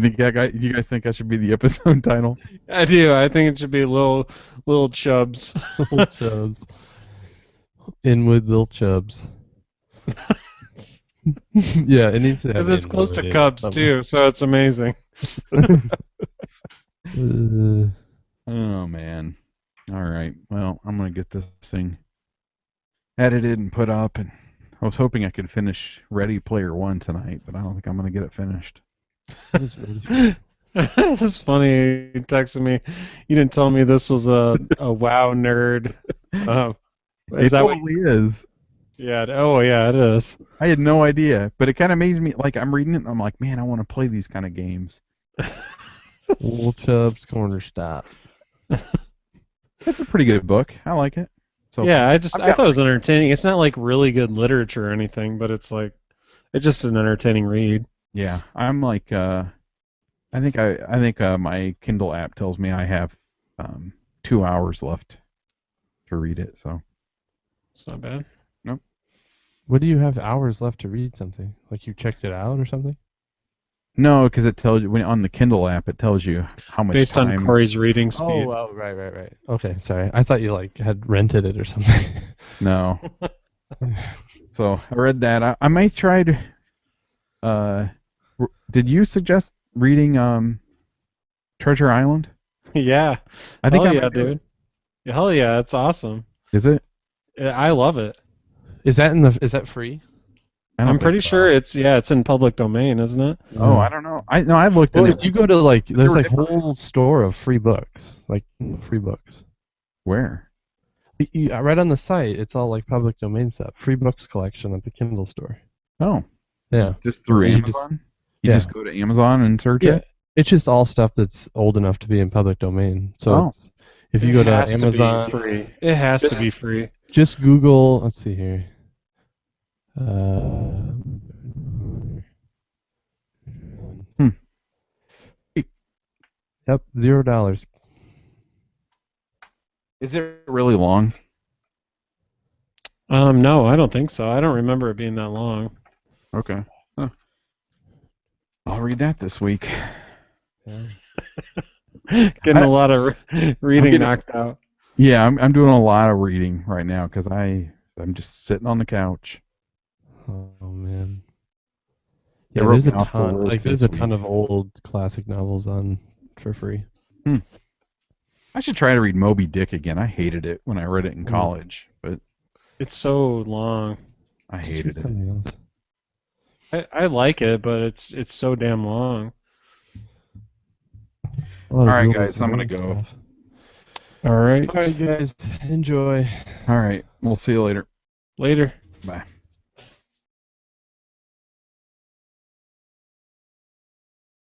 S1: guys think I should be the episode title?
S2: I do. I think it should be Little Chubs.
S3: Little Chubs. Inwood Little Chubs. Yeah, it needs to have.
S2: Because it's close to Cubs too, so it's amazing.
S1: Oh man. All right. Well, I'm gonna get this thing edited and put up, and I was hoping I could finish Ready Player One tonight, but I don't think I'm gonna get it finished.
S2: This is funny. You texted me. You didn't tell me this was a WoW nerd.
S1: It totally is.
S2: Yeah. Oh, yeah, it is.
S1: I had no idea, but it kind of made me like I'm reading it, and I'm like, man, I want to play these kind of games.
S3: Little Chubs Corner Stop.
S1: It's a pretty good book. I like it. So
S2: Yeah, I
S1: got
S2: thought it was entertaining. It's not like really good literature or anything, but it's just an entertaining read.
S1: Yeah, I'm like I think my Kindle app tells me I have 2 hours left to read it. So
S2: It's not bad.
S1: nope.
S3: What do you have hours left to read something? Like you checked it out or something?
S1: No, because it tells you when on the Kindle app it tells you how much
S2: Based
S1: time.
S2: on Corey's reading speed.
S3: Oh, right. Okay, sorry. I thought you like had rented it or something.
S1: No. So I read that. I might try to. Did you suggest reading Treasure Island?
S2: Yeah.
S1: I think
S2: Hell
S1: I
S2: yeah,
S1: might do it.
S2: dude. Hell yeah, it's awesome.
S1: Is it?
S2: I love it.
S3: Is that free?
S1: I don't
S2: I'm
S1: think
S2: pretty
S1: so.
S2: sure it's in public domain, isn't it?
S1: Oh, I don't know. I looked
S3: Well,
S1: at
S3: if
S1: it.
S3: you go to like, there's
S1: were
S3: like
S1: different.
S3: whole store of free books, like free books.
S1: Where?
S3: Right on the site, it's all like public domain stuff. Free books collection at the Kindle store.
S1: Oh,
S3: Yeah.
S1: just through
S3: You just-
S1: Amazon. You
S3: yeah.
S1: just go to Amazon and search
S3: Yeah.
S1: it.
S3: It's just all stuff that's old enough to be in public domain. So
S1: Oh.
S3: if you go to
S2: has
S3: Amazon,
S2: to be free. It has to be free.
S3: just Google. Let's see here. Yep, $0.
S1: Is it really long?
S2: No, I don't think so. I don't remember it being that long.
S1: Okay. Huh. I'll read that this week.
S3: Yeah.
S2: Getting a lot of reading
S1: getting-
S2: knocked out.
S1: Yeah, I'm doing a lot of reading right now because I'm just sitting on the couch.
S3: Oh man.
S1: It
S3: Yeah,
S1: wrote
S3: there's a
S1: me off for
S3: ton.
S1: work
S3: Like there's
S1: this
S3: a ton
S1: week.
S3: of old classic novels on for free.
S1: I should try to read Moby Dick again. I hated it when I read it in
S3: Mm.
S1: college, but
S2: It's so long.
S1: I
S3: Just
S1: hated
S3: read
S1: it.
S3: something else.
S2: I like it, but it's so damn long.
S3: A lot of
S1: All right,
S3: rules
S1: guys, I'm
S3: and
S1: gonna go.
S3: stuff.
S2: All right.
S3: All right, guys, enjoy.
S1: All right, we'll see you later.
S2: Later.
S1: Bye.